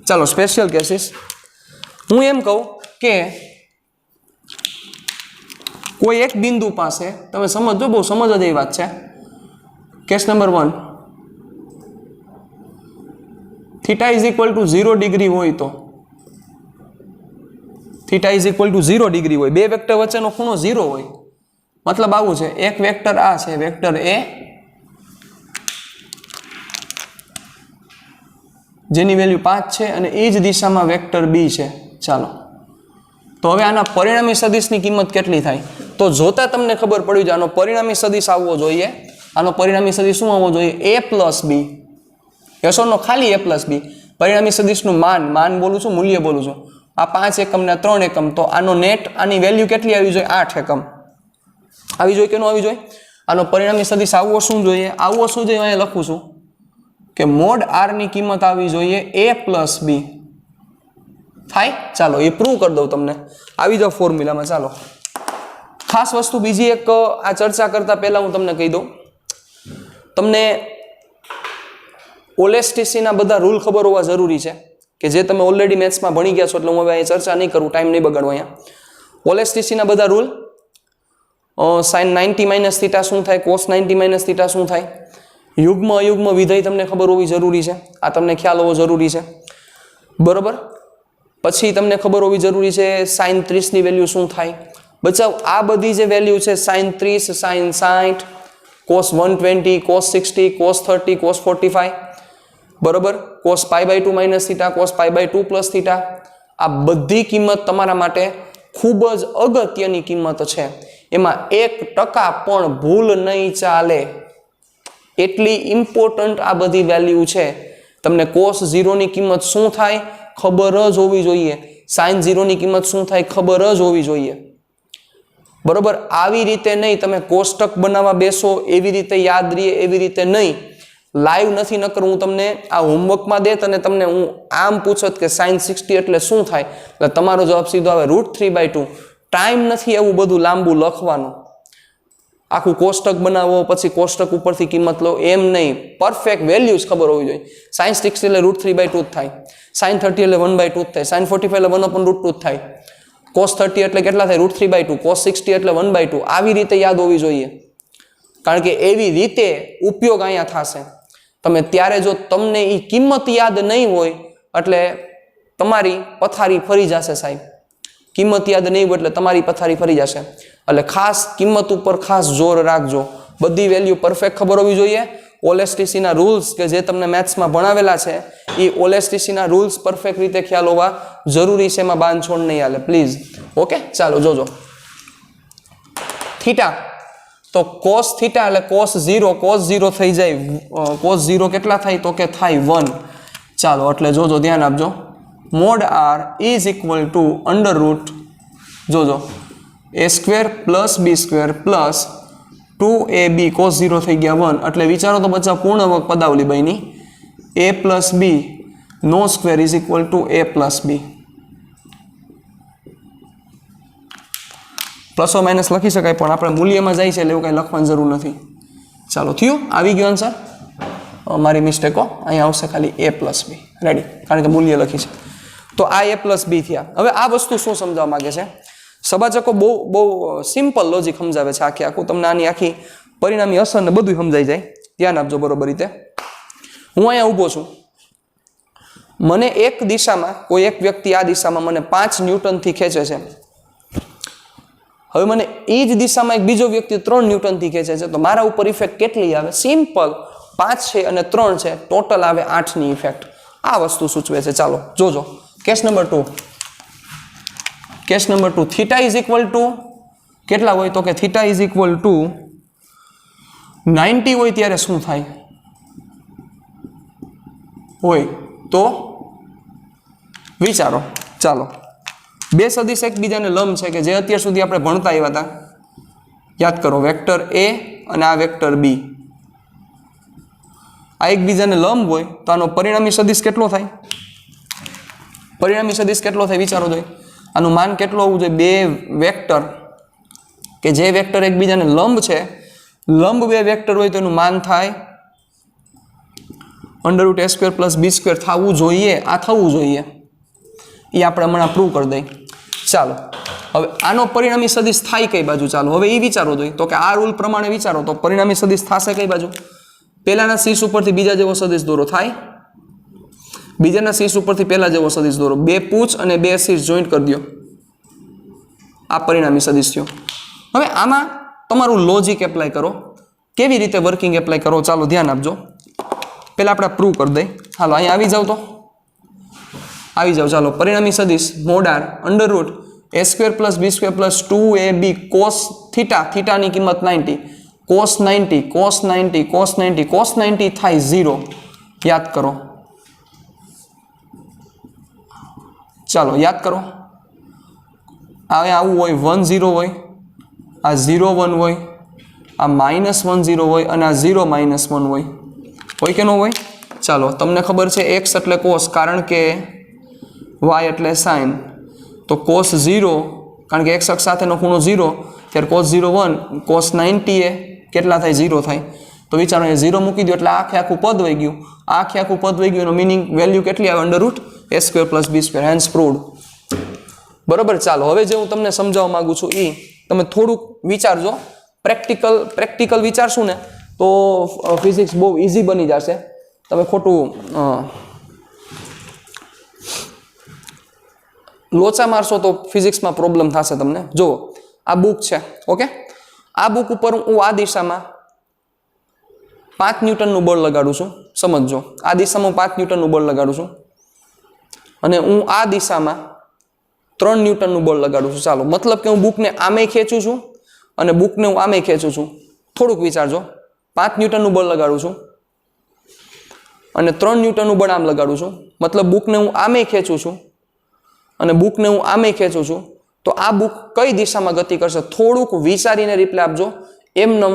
ચાલો સ્પેશિયલ કેસીસ. હું એમ કહું કે કોઈ એક બિંદુ પાસે, તમે સમજો, બહુ સમજ જેવી વાત છે. Case number 1, theta is equal two 0 degree હોય તો, theta is equal two 0 degree હોય, બે વેક્ટર વચ્ચેનો ખૂણો 0 હોય. મતલબ આવું છે, એક વેક્ટર આ છે, વેક્ટર એ, જેની વેલ્યુ 5 છે, અને એ જ દિશામાં વેક્ટર બી છે. ચાલો, તો હવે આના પરિણામી સદિશની કિંમત કેટલી થાય? તો જોતા તમને ખબર પડી જાય આનો પરિણામી સદિશ આવવો જોઈએ. આનો પરિણામી સદિશ શું આવવો જોઈએ? a પ્લસ બી. યસોનો ખાલી a પ્લસ બી. પરિણામી સદિશનું માન બોલું છું, મૂલ્ય બોલું છું. આ 5 એકમ ને 3 એકમ, તો આનો નેટ, આની વેલ્યુ કેટલી આવી જોઈએ? 8 એકમ આવી જોઈએ કે ન આવી જોઈએ? આનો પરિણામી સદિશ આવવો શું જોઈએ? આવવો શું જોઈએ? અહીંયા લખું છું કે મોડ r ની કિંમત આવી જોઈએ a પ્લસ બી. થાય? ચાલો એ પ્રૂવ કરી દઉં તમને. આવી જાઓ ફોર્મ્યુલામાં. ચાલો, ખાસ વસ્તુ બીજી એક આ ચર્ચા કરતા પહેલા હું તમને કહી દઉં. તમને ઓલેસ્ટીસીના બધા રૂલ ખબર હોવા જરૂરી છે કે જે તમે ઓલરેડી મેથ્સમાં ભણી ગયા છો, એટલે હું હવે અહીં ચર્ચા નહીં કરું, ટાઈમ નહીં બગાડો અહીંયા. ઓલેસ્ટીસીના બધા રૂલ, સાઇન 90 માઇનસ થીટા શું થાય, કોસ 90 માઇનસ થીટા શું થાય, યુગ્મ અયુગ્મ વિધેય તમને ખબર હોવી જરૂરી છે. આ તમને ખ્યાલ હોવો જરૂરી છે. બરોબર. પછી તમને ખબર હોવી જરૂરી છે સાઇન 30 ની વેલ્યુ શું થાય. બચાવ, આ બધી જે વેલ્યુ છે, sine 30, sine 60, cos 120, cos 60, cos 30, cos 45, બરોબર, cos π/2 minus theta, cos π/2 plus theta, આ બધી કિંમત તમારા માટે ખૂબ જ અગત્યની કિંમત છે. એમાં 1% પણ ભૂલ નહીં ચાલે, એટલી ઇમ્પોર્ટન્ટ આ બધી વેલ્યુ છે. તમને કોસ 0 ની કિંમત શું થાય ખબર જ હોવી જોઈએ, સાઇન 0 ની કિંમત શું થાય ખબર જ હોવી જોઈએ. બરોબર. આવી રીતે નહીં તમે કોષ્ટક બનાવવા બેસો, એવી રીતે યાદ રહે એવી રીતે નહીં. લાઈવ નથી, નકર હું તમને આ હોમવર્કમાં દેત અને તમને હું આમ પૂછત કે સાઇન 60 એટલે શું થાય, એટલે તમારો જવાબ સીધો આવે √3/2. ટાઈમ નથી એવું બધું લાંબુ લખવાનું. આખું કોષ્ટક બનાવો, પછી કોષ્ટક ઉપરથી કિંમત લો, એમ નહીં. પરફેક્ટ વેલ્યુઝ ખબર હોવી જોઈએ. સાઇન 60 એટલે √3/2 જ થાય, સાઇન 30 એટલે 1/2 જ થાય, સાઇન 45 એટલે 1/√2 જ થાય, કોસ 30 એટલે કેટલા થાય? √3/2, કોસ 60 એટલે 1/2. આવી રીતે યાદ હોવી જોઈએ, કારણ કે એવી રીતે ઉપયોગ અહીંયા થશે. તમે ત્યારે જો તમને એ કિંમત યાદ નહીં હોય એટલે તમારી પથારી ફરી જશે સાહેબ. કિંમત યાદ નહીં હોય એટલે તમારી પથારી ફરી જશે. એટલે ખાસ કિંમત ઉપર ખાસ જોર રાખજો. બધી વેલ્યુ પરફેક્ટ ખબર હોવી જોઈએ. ઓએલએસટીસીના રૂલ્સ કે જે તમને મેથ્સમાં ભણાવેલા છે એ ઓએલએસટીસીના રૂલ્સ પરફેક્ટ રીતે ખ્યાલ હોવા જરૂરી છે. એમાં બાંધછોડ નહીં હાલે પ્લીઝ. ઓકે, ચાલો જોજો. થીટા તો કોસ થીટા એટલે કોસ 0 થઈ જાય. કોસ 0 કેટલા થાય તો કે થાય 1. ચાલો એટલે જોજો, ધ્યાન આપજો. Mode r is equal to under route જોજો a² plus b² plus 2ab cos 0 થઈ ગયા 1. એટલે વિચારો તો બચ્ચા પૂર્ણ વર્ગ પદાવલી બની. a પ્લસ b નો square is equal to a plus b. Plus or minus લખી શકાય પણ આપણે મૂલ્યમાં જાય છે એટલે એવું કંઈ લખવાની જરૂર નથી. ચાલો થયું, આવી ગયો આન્સર. મારી મિસ્ટેકો અહીંયા આવશે ખાલી a પ્લસ b. રેડી, કારણ કે મૂલ્ય લખી છે. તો આ a પ્લસ b થયા. હવે આ વસ્તુ શું સમજાવવા માંગે છે? સબાચકો બહુ સિમ્પલ લોજિક સમજાવે છે આખું. તમને આની આખી પરિણામી અસર ને બધું સમજાઈ જાય. ધ્યાન આપજો બરોબર રીતે. હું અહીંયા ઊભો છું, મને એક દિશામાં કોઈ એક વ્યક્તિ આ દિશામાં મને 5 ન્યૂટનથી ખેંચે છે. હવે મને એ જ દિશામાં એક બીજો વ્યક્તિ 3 ન્યૂટનથી ખેંચે છે. તો મારા ઉપર ઇફેક્ટ કેટલી આવે? સિમ્પલ, 5 છે અને 3 છે, ટોટલ આવે 8ની ઇફેક્ટ. આ વસ્તુ સૂચવે છે. ચાલો જોજો. Case number 2. Case number 2, theta is equal two કેટલા હોય તો કે થીટા ઇઝ ઇક્વલ ટુ 90 હોય ત્યારે શું થાય? હોય તો વિચારો. ચાલો, બે સદિશ એકબીજાને લંબ છે કે જે અત્યાર સુધી આપણે ભણતા આવ્યા હતા. યાદ કરો, વેક્ટર a અને આ વેક્ટર b. આ એકબીજાને લંબ હોય તો આનો પરિણામી સદિશ કેટલો થાય? પરિણામી સદિશ કેટલો થાય વિચારો જોઈએ. આનું માન કેટલું હોવું જોઈએ? બે વેક્ટર કે જે વેક્ટર એકબીજાને લંબ છે, લંબ બે વેક્ટર હોય તો એનું માન થાય √ a² + b² થવું જોઈએ. આ થવું જોઈએ, એ આપણે હમણાં પ્રૂવ કરી દઈએ. ચાલો હવે આનો પરિણામી સદિશ થાય કઈ બાજુ? ચાલો હવે એ વિચારો જોઈએ. તો કે આ રૂલ પ્રમાણે વિચારો તો પરિણામી સદિશ થશે કઈ બાજુ? પહેલાના શીર્ષ ઉપરથી બીજા જેવો સદિશ દોરો થાય. બીજાના શીર્ષ ઉપરથી પહેલા જેવો સદિશ દોરો. બે પૂછ અને બે શીર્ષ જોઈન્ટ કરી દો. આ પરિણામી સદિશ થયો. હવે આમાં તમારું લોજિક એપ્લાય કરો. કેવી રીતે વર્કિંગ એપ્લાય કરો? ચાલો ધ્યાન આપજો. પહેલા આપણે પ્રૂવ કરી દઈએ. હાલો અહીંયા આવી જાવ. તો આવી જાવ. ચાલો, પરિણામી સદિશ મોડાર √ a² + b² + 2ab cos theta. થીટાની કિંમત 90. cos 90 cos 90 cos 90 cos 90 થાય 0. યાદ કરો. ચાલો યાદ કરો. હવે આવું હોય 1 0 હોય, આ 0 1 હોય, આ -1 0 હોય અને આ 0 -1 હોય. હોય કે ન હોય? ચાલો, તમને ખબર છે x એટલે cos કારણ કે y એટલે sin. તો cos 0 કારણ કે x અક્ષ સાથેનો ખૂણો 0, ત્યારે cos 0 1 cos 90 એ કેટલા થાય? 0 થાય. તો વિચારો એ 0 મૂકી દો એટલે આખે આખું પદ વહી ગયું. આખે આખું પદ વહી ગયું એનો મિનિંગ વેલ્યુ કેટલી આવે? √ a² + b². Hence proved. બરોબર. ચાલો હવે જે હું તમને સમજાવવા માંગુ છું એ તમે થોડુંક વિચારજો. પ્રેક્ટિકલ વિચારશું ને તો ફિઝિક્સ બહુ ઇઝી બની જશે. તમે ખોટું લોચા મારશો તો ફિઝિક્સમાં પ્રોબ્લેમ થશે તમને. જો આ બુક છે, ઓકે. આ બુક ઉપર હું આ દિશામાં 5 ન્યૂટનનું બળ લગાડું છું. સમજજો, આ દિશામાં હું 5 ન્યૂટનનું બળ લગાડું છું અને હું આ દિશામાં 3 ન્યૂટનનું બળ લગાડું છું. ચાલો, મતલબ કે હું બુકને આમે ખેંચું છું અને બુકને હું આમે ખેંચું છું. થોડુંક વિચારજો. 5 ન્યૂટનનું બળ લગાડું છું અને 3 ન્યૂટનનું બળ આમ લગાડું છું. મતલબ બુકને હું આમે ખેંચું છું અને બુકને હું આમે ખેંચું છું. તો આ બુક કઈ દિશામાં ગતિ કરશે? થોડુંક વિચારીને રિપ્લાય આપજો. એમનેમ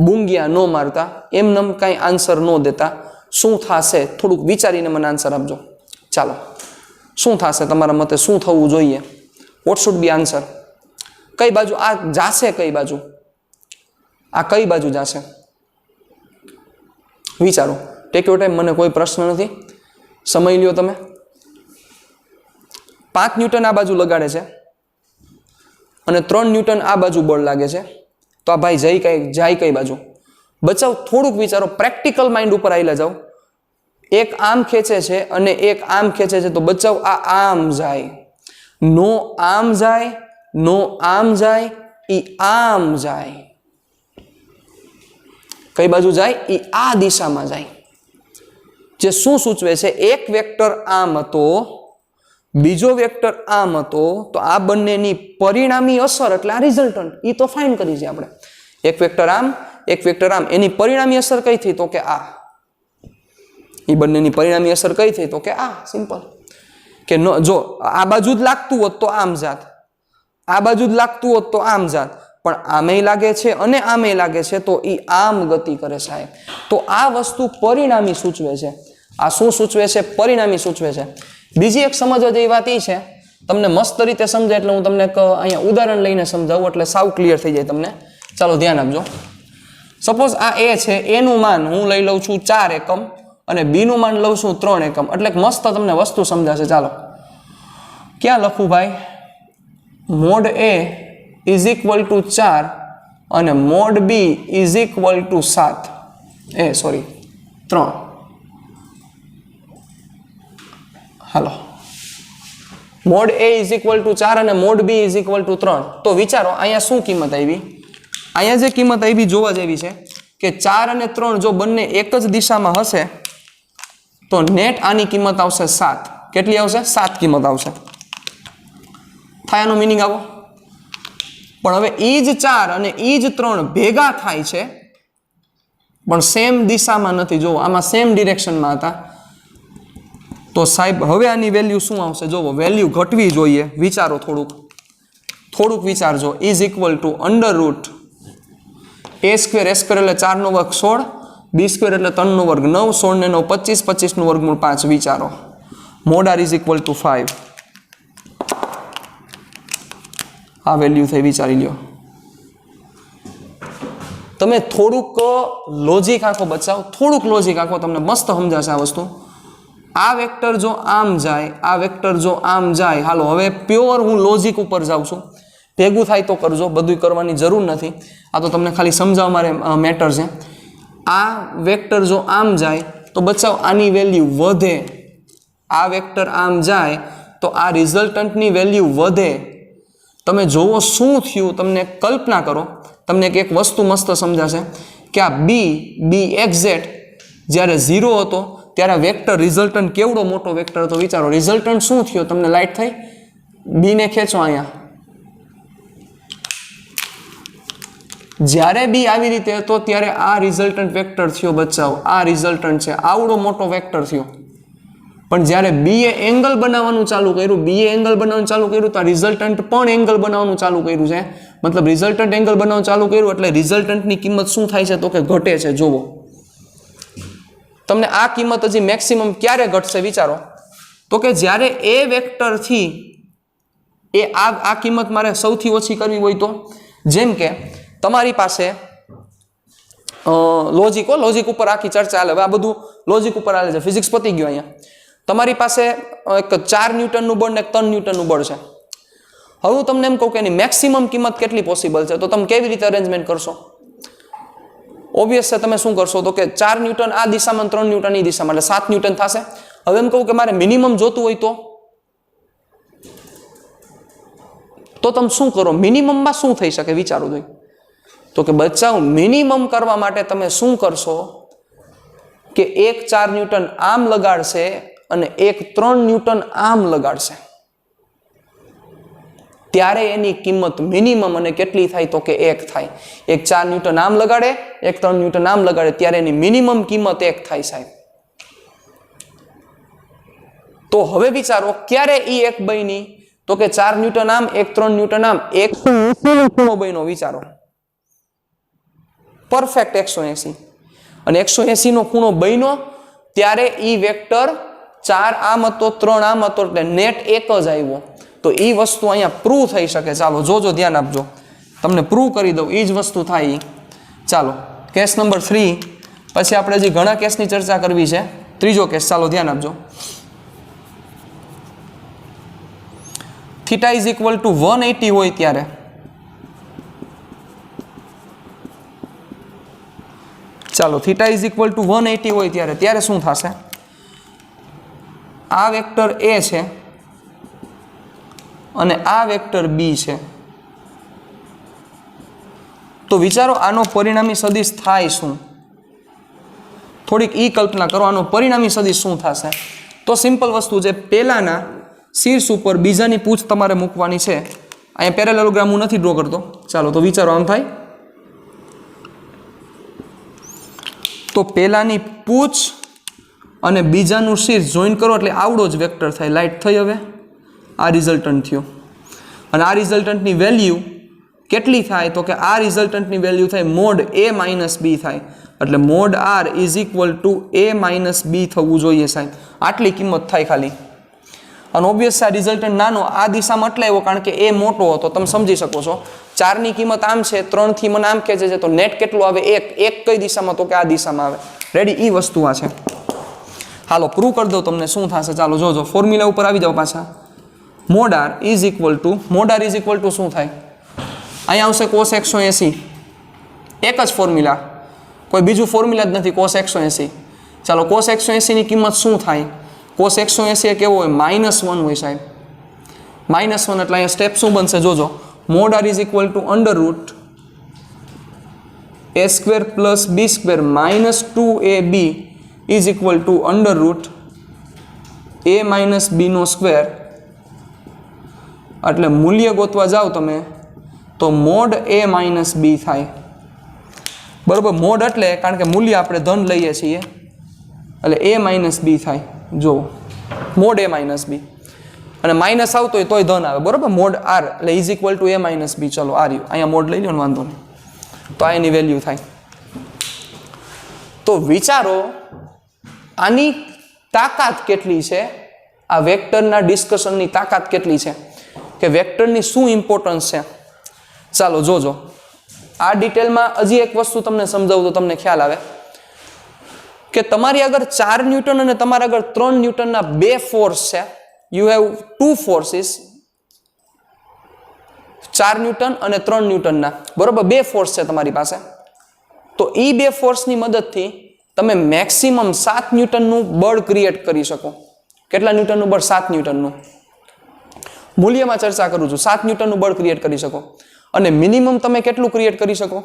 બુંગિયા ન મારતા, એમનેમ કાંઈ આન્સર ન દેતા. શું થશે થોડુંક વિચારીને મને આન્સર આપજો. ચાલો, શું થશે તમારા મતે? શું થવું જોઈએ? What should be answer? કઈ બાજુ આ જાશે? કઈ બાજુ આ કઈ બાજુ જાશે? વિચારો. Tech your time. મને કોઈ પ્રશ્ન નથી. સમય લ્યો તમે. 5 ન્યૂટન આ બાજુ લગાડે છે અને 3 ન્યૂટન આ બાજુ બળ લાગે છે. તો આ ભાઈ જાય કઈ બાજુ? બચાવ થોડુંક વિચારો. પ્રેક્ટિકલ માઇન્ડ ઉપર આવેલા જાઓ. એક આમ ખેંચે છે અને એક આમ ખેંચે છે, તો બચાવ આ આમ જાય, નો આમ જાય, નો આમ જાય, ઈ આમ જાય. કઈ બાજુ જાય? ઈ આ દિશામાં જાય. જે શું સૂચવે છે? એક વેક્ટર આમ હતો, બીજો વેક્ટર આમ હતો, તો આ બંનેની પરિણામી અસર એટલે આ રિઝલ્ટન્ટ, ઈ તો ફાઇન કરી છે આપણે. એક વેક્ટર આમ, એક વેક્ટર આમ, એની પરિણામી અસર કઈ થઈ? તો કે આ. એ બંનેની પરિણામી અસર કઈ થઈ? તો કે આ. સિમ્પલ. કે જો આ બાજુ જ લાગતું હોત તો આમ જાત, આ બાજુ જ લાગતું હોત તો આમ જાત, પણ આમેય લાગે છે અને આમેય લાગે છે, તો એ આમ ગતિ કરે સાહેબ. તો આ વસ્તુ પરિણામી સૂચવે છે. આ શું સૂચવે છે? પરિણામી સૂચવે છે. બીજી એક સમજવા જેવી વાત એ છે, તમને મસ્ત રીતે સમજાય એટલે હું તમને અહીંયા ઉદાહરણ લઈને સમજાવું એટલે સાવ ક્લિયર થઈ જાય તમને. ચાલો ધ્યાન આપજો. સપોઝ આ એ છે, એનું માન હું લઈ લઉં છું 4 એકમ અને બીનું માન લઉં છું 3 એકમ. એટલે મસ્ત તમને વસ્તુ સમજાશે. ચાલો ક્યાં લખું ભાઈ? Mod A is equal to 4 અને mod B is equal to 3. હાલો, mod A is equal to 4 અને mod B is equal to 3. તો વિચારો અહીંયા શું કિંમત આવી? અહીંયા જે કિંમત આવી જોવા જેવી છે કે 4 અને 3 જો બંને એક જ દિશામાં હશે તો નેટ આની કિંમત આવશે 7. કેટલી આવશે? 7 કિંમત આવશે. થાય આનો મિનિંગ આવો? પણ હવે ઈ જ 4 અને ઈ જ 3 ભેગા થાય છે પણ સેમ દિશામાં નથી. જો આમાં સેમ ડિરેક્શનમાં હતા, તો સાહેબ હવે આની વેલ્યુ શું આવશે? જોવો, વેલ્યુ ઘટવી જોઈએ. વિચારો, થોડુંક વિચારજો. Is equal to under root a square, a square એટલે 4 નો વર્ગ 16, b સ્ક્વેર એટલે 3 નો વર્ગ 9, 16 ને 9 25, 25 નું વર્ગમૂળ 5. વિચારો, mode r is equal two 5. આ વેલ્યુ થઈ, વિચારી લ્યો. તમે થોડુંક લોજિક આખો બચાવ, થોડુંક લોજિક આખો, તમને મસ્ત સમજાશે આ વસ્તુ. આ વેક્ટર જો આમ જાય, આ વેક્ટર જો આમ જાય. હાલો હવે પ્યોર હું લોજિક ઉપર જાઉં છું. ભેગું થાય તો કરજો, બધું કરવાની જરૂર નથી. આ તો તમને ખાલી સમજાવવા મારે મેટર છે. આ વેક્ટર જો આમ જાય તો બચાવ આની વેલ્યુ વધે. આ વેક્ટર આમ જાય તો આ રિઝલ્ટન્ટની વેલ્યુ વધે. તમે જોવો શું થયું, તમને કલ્પના કરો, તમને એક વસ્તુ મસ્ત સમજાશે કે આ બી એક્ઝેક્ટ જ્યારે 0 હતો ત્યારે વેક્ટર રિઝલ્ટન્ટ કેવડો મોટો વેક્ટર હતો. વિચારો, રિઝલ્ટન્ટ શું થયો? તમને લાઈટ થઈ? બી ને ખેંચો અહીંયા. જ્યારે બી આવી રીતે હતો ત્યારે આ રિઝલ્ટન્ટ વેક્ટર થયો. બચાવ, આ રિઝલ્ટન્ટ છે, આવડો મોટો વેક્ટર થયો. પણ જ્યારે બી એ એંગલ બનાવવાનું ચાલુ કર્યું, તો આ રિઝલ્ટન્ટ પણ એંગલ બનાવવાનું ચાલુ કર્યું છે. મતલબ રિઝલ્ટન્ટ એંગલ બનાવવાનું ચાલુ કર્યું એટલે રિઝલ્ટન્ટની કિંમત શું થાય છે? તો કે ઘટે છે. જોવો, તમને આ કિંમત હજી મેક્સિમમ ક્યારે ઘટશે? વિચારો તો કે જ્યારે એ વેક્ટરથી એ આ કિંમત મારે સૌથી ઓછી કરવી હોય તો, જેમ કે તમારી પાસે લોજિક ઉપર આખી ચર્ચા હાલે. હવે આ બધું લોજિક ઉપર હાલે છે, ફિઝિક્સ પતી ગયો. અહીંયા તમારી પાસે એક 4 ન્યૂટનનું બળ ને 3 ન્યૂટનનું બળ છે. હવે હું તમને એમ કહું કે એની મેક્સિમમ કિંમત કેટલી પોસિબલ છે, તો તમે કેવી રીતે અરેન્જમેન્ટ કરશો? ઓબ્વિયસ છે, તમે શું કરશો તો કે 4 ન્યૂટન આ દિશામાં, 3 ન્યૂટન એ દિશામાં, એટલે 7 ન્યૂટન થશે. હવે એમ કહું કે મારે મિનિમમ જોતું હોય તો તમે શું કરો? મિનિમમમાં શું થઈ શકે? વિચારો જોઈએ. તો કે બચાવ, મિનિમમ કરવા માટે તમે શું કરશો કે એક 4 ન્યૂટન આમ લગાડશે અને એક 3 ન્યૂટન આમ લગાડશે. ત્યારે એની કિંમત મિનિમમ અને કેટલી થાય? તો કે 1 થાય. એક 4 ન્યૂટન આમ લગાડે, એક 3 ન્યૂટન આમ લગાડે, ત્યારે એની મિનિમમ કિંમત 1 થાય સાહેબ. તો હવે વિચારો ક્યારે ઈ 1 બની? તો કે 4 ન્યૂટન આમ, એક 3 ન્યૂટન આમ, 180 નો ખૂણો બન્યો. વિચારો, પરફેક્ટ 180. અને 180 નો ખૂણો બન્યો ત્યારે ઈ વેક્ટર 4 આમ હતો, 3 આમ હતો, એટલે નેટ 1 જ આવ્યો. તો ઈ વસ્તુ અહીંયા પ્રૂવ થઈ શકે. ચાલો જોજો, ધ્યાન આપજો, તમને પ્રૂવ કરી દઉં. ઈ જ વસ્તુ થાય. ચાલો કેસ નંબર 3, પછી આપણે હજી ઘણા કેસની ચર્ચા કરવી છે. ત્રીજો કેસ, ચાલો ધ્યાન આપજો. થીટા ઇઝ ઇક્વલ ટુ 180 હોય ત્યારે ચાલો થીટા ઇઝ ઇક્વલ ટુ 180 હોય ત્યારે શું થશે? આ વેક્ટર એ છે અને આ વેક્ટર બી છે, તો વિચારો આનો પરિણામી સદિશ થાય શું? થોડીક ઈ કલ્પના કરો, આનો પરિણામી સદિશ શું થશે? તો સિમ્પલ વસ્તુ છે, પહેલાના શીર્ષ ઉપર બીજાની પૂછ તમારે મૂકવાની છે. અહીંયા પેરેલેલોગ્રામ હું નથી ડ્રો કરતો. ચાલો તો વિચારો આમ થાય. તો પહેલાની પૂછ અને બીજાનું શીર્ષ જોઈન કરો એટલે આવડો જ વેક્ટર થાય. લાઇટ થઈ હવે? આ રિઝલ્ટન્ટ થયો અને આ રિઝલ્ટન્ટની વેલ્યુ કેટલી થાય? તો કે આ રિઝલ્ટન્ટની વેલ્યુ થાય મોડ a માઇનસ બી થાય, એટલે mod r is equal to a minus B થવું જોઈએ સાહેબ. આટલી કિંમત થાય ખાલી. અને ઓબ્વિયસ આ રિઝલ્ટન્ટ નાનો આ દિશામાં એટલે આવ્યો કારણ કે એ મોટો હતો, તમે સમજી શકો છો. 4ની કિંમત આમ છે, 3થી મને આમ ખેંચે છે, તો નેટ કેટલું આવે? 1. કઈ દિશામાં? તો કે આ દિશામાં આવે. રેડી? એ વસ્તુ આ છે. હાલો પ્રૂવ કરી દો તમને શું થશે. ચાલો જોજો, ફોર્મ્યુલા ઉપર આવી જાઓ પાછા. Mode r is equal two શું થાય? અહીંયા આવશે cos 180. એક જ ફોર્મ્યુલા, કોઈ બીજું ફોર્મ્યુલા જ નથી, cos 180. ચાલો cos 180ની કિંમત શું થાય? cos 180 કેવો હોય? -1 હોય સાહેબ. -1 એટલે અહીંયા સ્ટેપ શું બનશે જોજો. Mod r is equal to under root a square plus B square minus 2ab is equal to under root a minus બીનો સ્ક્વેર. એટલે મૂલ્ય ગોતવા જાઓ તમે તો મોડ a માઇનસ બી થાય. બરાબર? મોડ એટલે કારણ કે મૂલ્ય આપણે ધન લઈએ છીએ એટલે a માઇનસ બી થાય. જો મોડ a માઇનસ બી અને માઇનસ આવતો હોય તોય ધન આવે. બરાબર? મોડ r એટલે is equal to a minus B. ચલો આ રહ્યું, અહીંયા મોડ લઈ લો ને, વાંધો નહીં. તો આ એની વેલ્યુ થાય. તો વિચારો આની તાકાત કેટલી છે, આ વેક્ટરના ડિસ્કશનની તાકાત કેટલી છે, કે વેક્ટરની શું ઇમ્પોર્ટન્સ છે. ચાલો જોજો, આ ડિટેલમાં હજી એક વસ્તુ તમને સમજાવું તો તમને ખ્યાલ આવે કે તમારી આગળ 4 ન્યૂટન અને તમારા આગળ 3 ન્યૂટનના બે ફોર્સ છે. યુ હેવ 2 ફોર્સિસ, 4 ન્યૂટન અને 3 ન્યૂટનના, બરોબર? બે ફોર્સ છે તમારી પાસે. તો એ બે ફોર્સની મદદથી તમે મેક્સિમમ 7 ન્યૂટનનું બળ ક્રિએટ કરી શકો. કેટલા ન્યૂટનનું બળ? 7 ન્યૂટનનું. મૂલ્યમાં ચર્ચા કરું છું. 7 ન્યૂટનનું બળ ક્રિએટ કરી શકો. અને મિનિમમ તમે કેટલું ક્રિએટ કરી શકો?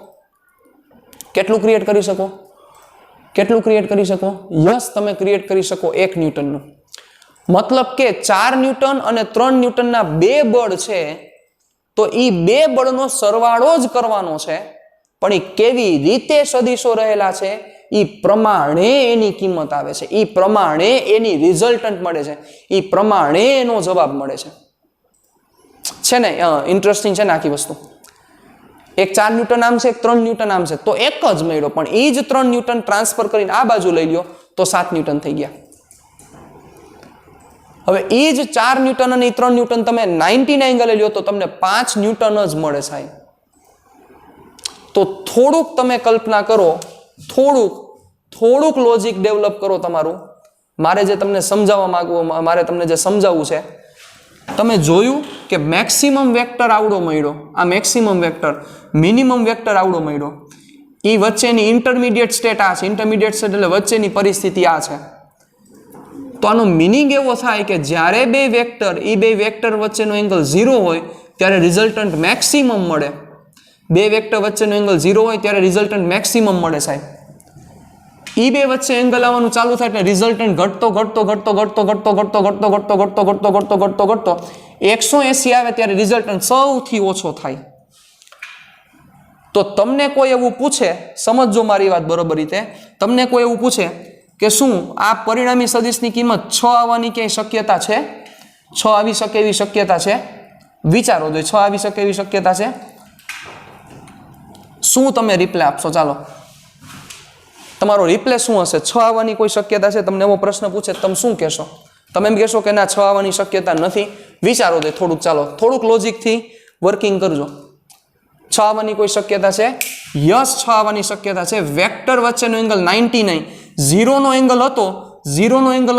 કેટલું ક્રિએટ કરી શકો? યસ, તમે ક્રિએટ કરી શકો 1 ન્યૂટનનું. મતલબ કે 4 ન્યૂટન અને 3 ન્યૂટનના બે બળ છે, તો એ બે બળનો સરવાળો જ કરવાનો છે. પણ એ કેવી રીતે સદિશો રહેલા છે એ પ્રમાણે એની કિંમત આવે છે, એ પ્રમાણે એની રિઝલ્ટન્ટ મળે છે, એ પ્રમાણે એનો જવાબ મળે છે. છે ને? ઇન્ટરેસ્ટિંગ છે ને આખી વસ્તુ. એક 4 ન્યૂટન આમ છે, એક 3 ન્યૂટન આમ છે, તો એક જ મળ્યો. પણ એ જ 3 ન્યૂટન ટ્રાન્સફર કરીને આ બાજુ લઈ લ્યો તો 7 ન્યૂટન થઈ ગયા. હવે એ જ 4 ન્યૂટન અને 3 ન્યૂટન તમે 90 એંગલે લ્યો તો તમને 5 ન્યૂટન જ મળે સાહેબ. તો થોડુંક તમે કલ્પના કરો, થોડુંક લોજિક ડેવલપ કરો તમારું. મારે જે તમને સમજાવવા માંગવું, મારે તમને જે સમજાવવું છે, તમે જોયું કે મેક્સિમમ વેક્ટર આવડો મળ્યો, આ મેક્સિમમ વેક્ટર, મિનિમમ વેક્ટર આવડો મળ્યો. એ વચ્ચેની ઇન્ટરમીડિયેટ સ્ટેટ આ છે. ઇન્ટરમીડિયેટ સ્ટેટ એટલે વચ્ચેની પરિસ્થિતિ આ છે. તો આનો મિનિંગ એવો થાય કે જ્યારે બે વેક્ટર, એ બે વેક્ટર વચ્ચેનો એંગલ 0 હોય ત્યારે રિઝલ્ટન્ટ મેક્સિમમ મળે. બે વેક્ટર વચ્ચેનો એંગલ 0 હોય ત્યારે રિઝલ્ટન્ટ મેક્સિમમ મળે સાહેબ. એ બે વચ્ચે એંગલ આવવાનું ચાલુ થાય એટલે રિઝલ્ટન્ટ ઘટતો 180 આવે ત્યારે રિઝલ્ટન્ટ સૌથી ઓછો થાય. તો તમને કોઈ એવું પૂછે, સમજજો મારી વાત બરોબર રીતે, તમને કોઈ એવું પૂછે કે શું આ પરિણામી સદિશની કિંમત 6 આવવાની ક્યાંય શક્યતા છે? 6 આવી શકે એવી શક્યતા છે? વિચારો જો 6 આવી શકે એવી શક્યતા છે. શું તમે રિપ્લે આપશો? ચાલો, તમારો રિપ્લે શું હશે? 6 આવવાની કોઈ શક્યતા છે? તમને એવો પ્રશ્ન પૂછે, તમે શું કહેશો? તમે એમ કહેશો કે ના 6 આવવાની શક્યતા નથી? વિચારો દે થોડુંક, ચાલો થોડુંક લોજિકથી વર્કિંગ કરજો. 6 આવવાની કોઈ શક્યતા છે? યસ, 6 આવવાની શક્યતા છે. વેક્ટર વચ્ચેનો એંગલ 90 નહીં, 0 નો એંગલ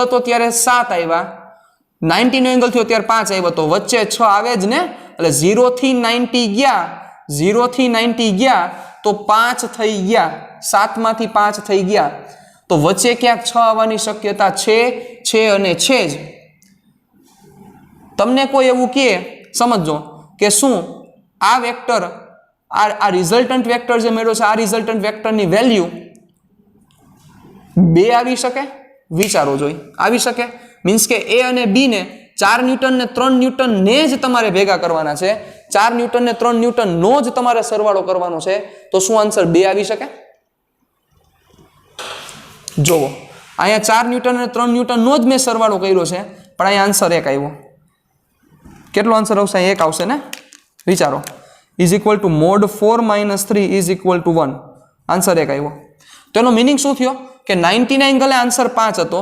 હતો ત્યારે 7 આવ્યા, 90 નો એંગલ થયો ત્યારે 5 આવ્યો, તો વચ્ચે 6 આવે જ ને. એટલે 0 થી 90 ગયા તો 5 થઈ ગયા, 7 માંથી 5 થઈ ગયા, તો તો વચ્ચે ક્યાંક 6 આવવાની શક્યતા છે અને છે જ. તમને કોઈ એવું કહે, સમજો કે શું આ વેક્ટર આ રિઝલ્ટન્ટ વેક્ટર જે મેળવ્યો છે, આ રિઝલ્ટન્ટ વેક્ટરની વેલ્યુ 2 આવી શકે? વિચારો જોઈ. આવી શકે? મીન્સ કે એ અને બી ને 4 ન્યૂટન ને 3 ન્યૂટન ને જ તમારે ભેગા કરવાના છે. 4 ન્યૂટન ને 3 ન્યૂટન નો જ તમારે સરવાળો કરવાનો છે. તો શું આન્સર 2 આવી શકે? જોવો, અહીંયા 4 ન્યૂટન અને 3 ન્યૂટન નો જ મેં સરવાળો કર્યો છે, પણ અહીંયા આન્સર 1 આવ્યો. કેટલો આન્સર આવશે? 1 આવશે ને? વિચારો. Is equal two mod 4 - 3 is equal two 1. Answer 1 આવ્યો. તો એનો મિનિંગ શું થયો કે 90 ના એંગલે આન્સર 5 હતો,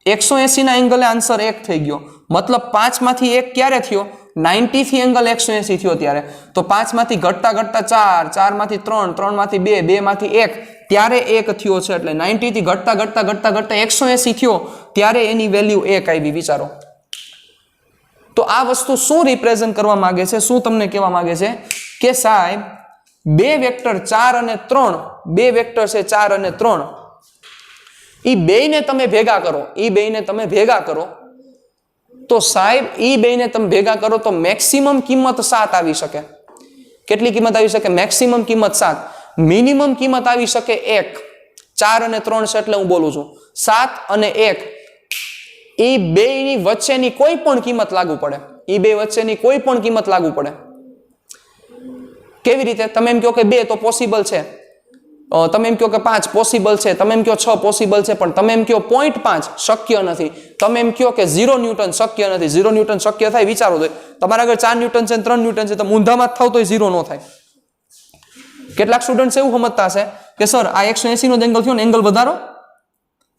180 ના એંગલે આન્સર 1 થઈ ગયો. મતલબ 5 માંથી 1 ક્યારે થયો? 90 થી એંગલ 180 થયો ત્યારે. તો 5 માંથી ઘટતા 4, 4 માંથી 3, 3 માંથી 2, 2 માંથી 1 ત્યારે 1 થયો છે. એટલે 90 થી ઘટતા 180 થયો ત્યારે એની વેલ્યુ 1 આવી. વિચારો. તો આ વસ્તુ શું રિપ્રેઝન્ટ કરવા માંગે છે? શું તમને કહેવા માંગે છે કે સાહેબ બે વેક્ટર 4 અને 3, બે વેક્ટર છે 4 અને 3, ઈ બેયને તમે ભેગા કરો, ઈ બેયને તમે ભેગા કરો તો સાહેબ ઈ બેયને તમે ભેગા કરો તો મેક્સિમમ કિંમત 7 આવી શકે. કેટલી કિંમત આવી શકે? મેક્સિમમ કિંમત 7. મિનિમમ કિંમત આવી શકે 1. 4 અને 3 છે એટલે હું બોલું છું 7 અને 1. ઈ બેયની વચ્ચેની કોઈ પણ કિંમત લાગુ પડે. ઈ બે વચ્ચેની કોઈ પણ કિંમત લાગુ પડે. કેવી રીતે? તમે એમ કહો કે 2 તો પોસિબલ છે, તમે એમ કહો કે 5 પોસિબલ છે, તમે એમ કહો 6 પોસિબલ છે, પણ તમે એમ કહો 0.5 શક્ય નથી, તમે એમ કહો કે 0 ન્યૂટન શક્ય નથી. 0 ન્યૂટન શક્ય થાય? વિચારો તો. તમારા આગળ 4 ન્યૂટન છે, 3 ન્યૂટન છે, તમે ઊંધામાં જ થાવ તો 0 ન થાય. કેટલાક સ્ટુડન્ટ એવું સમજતા હશે કે સર આ 180 નો એંગલ થયો ને, એંગલ વધારો.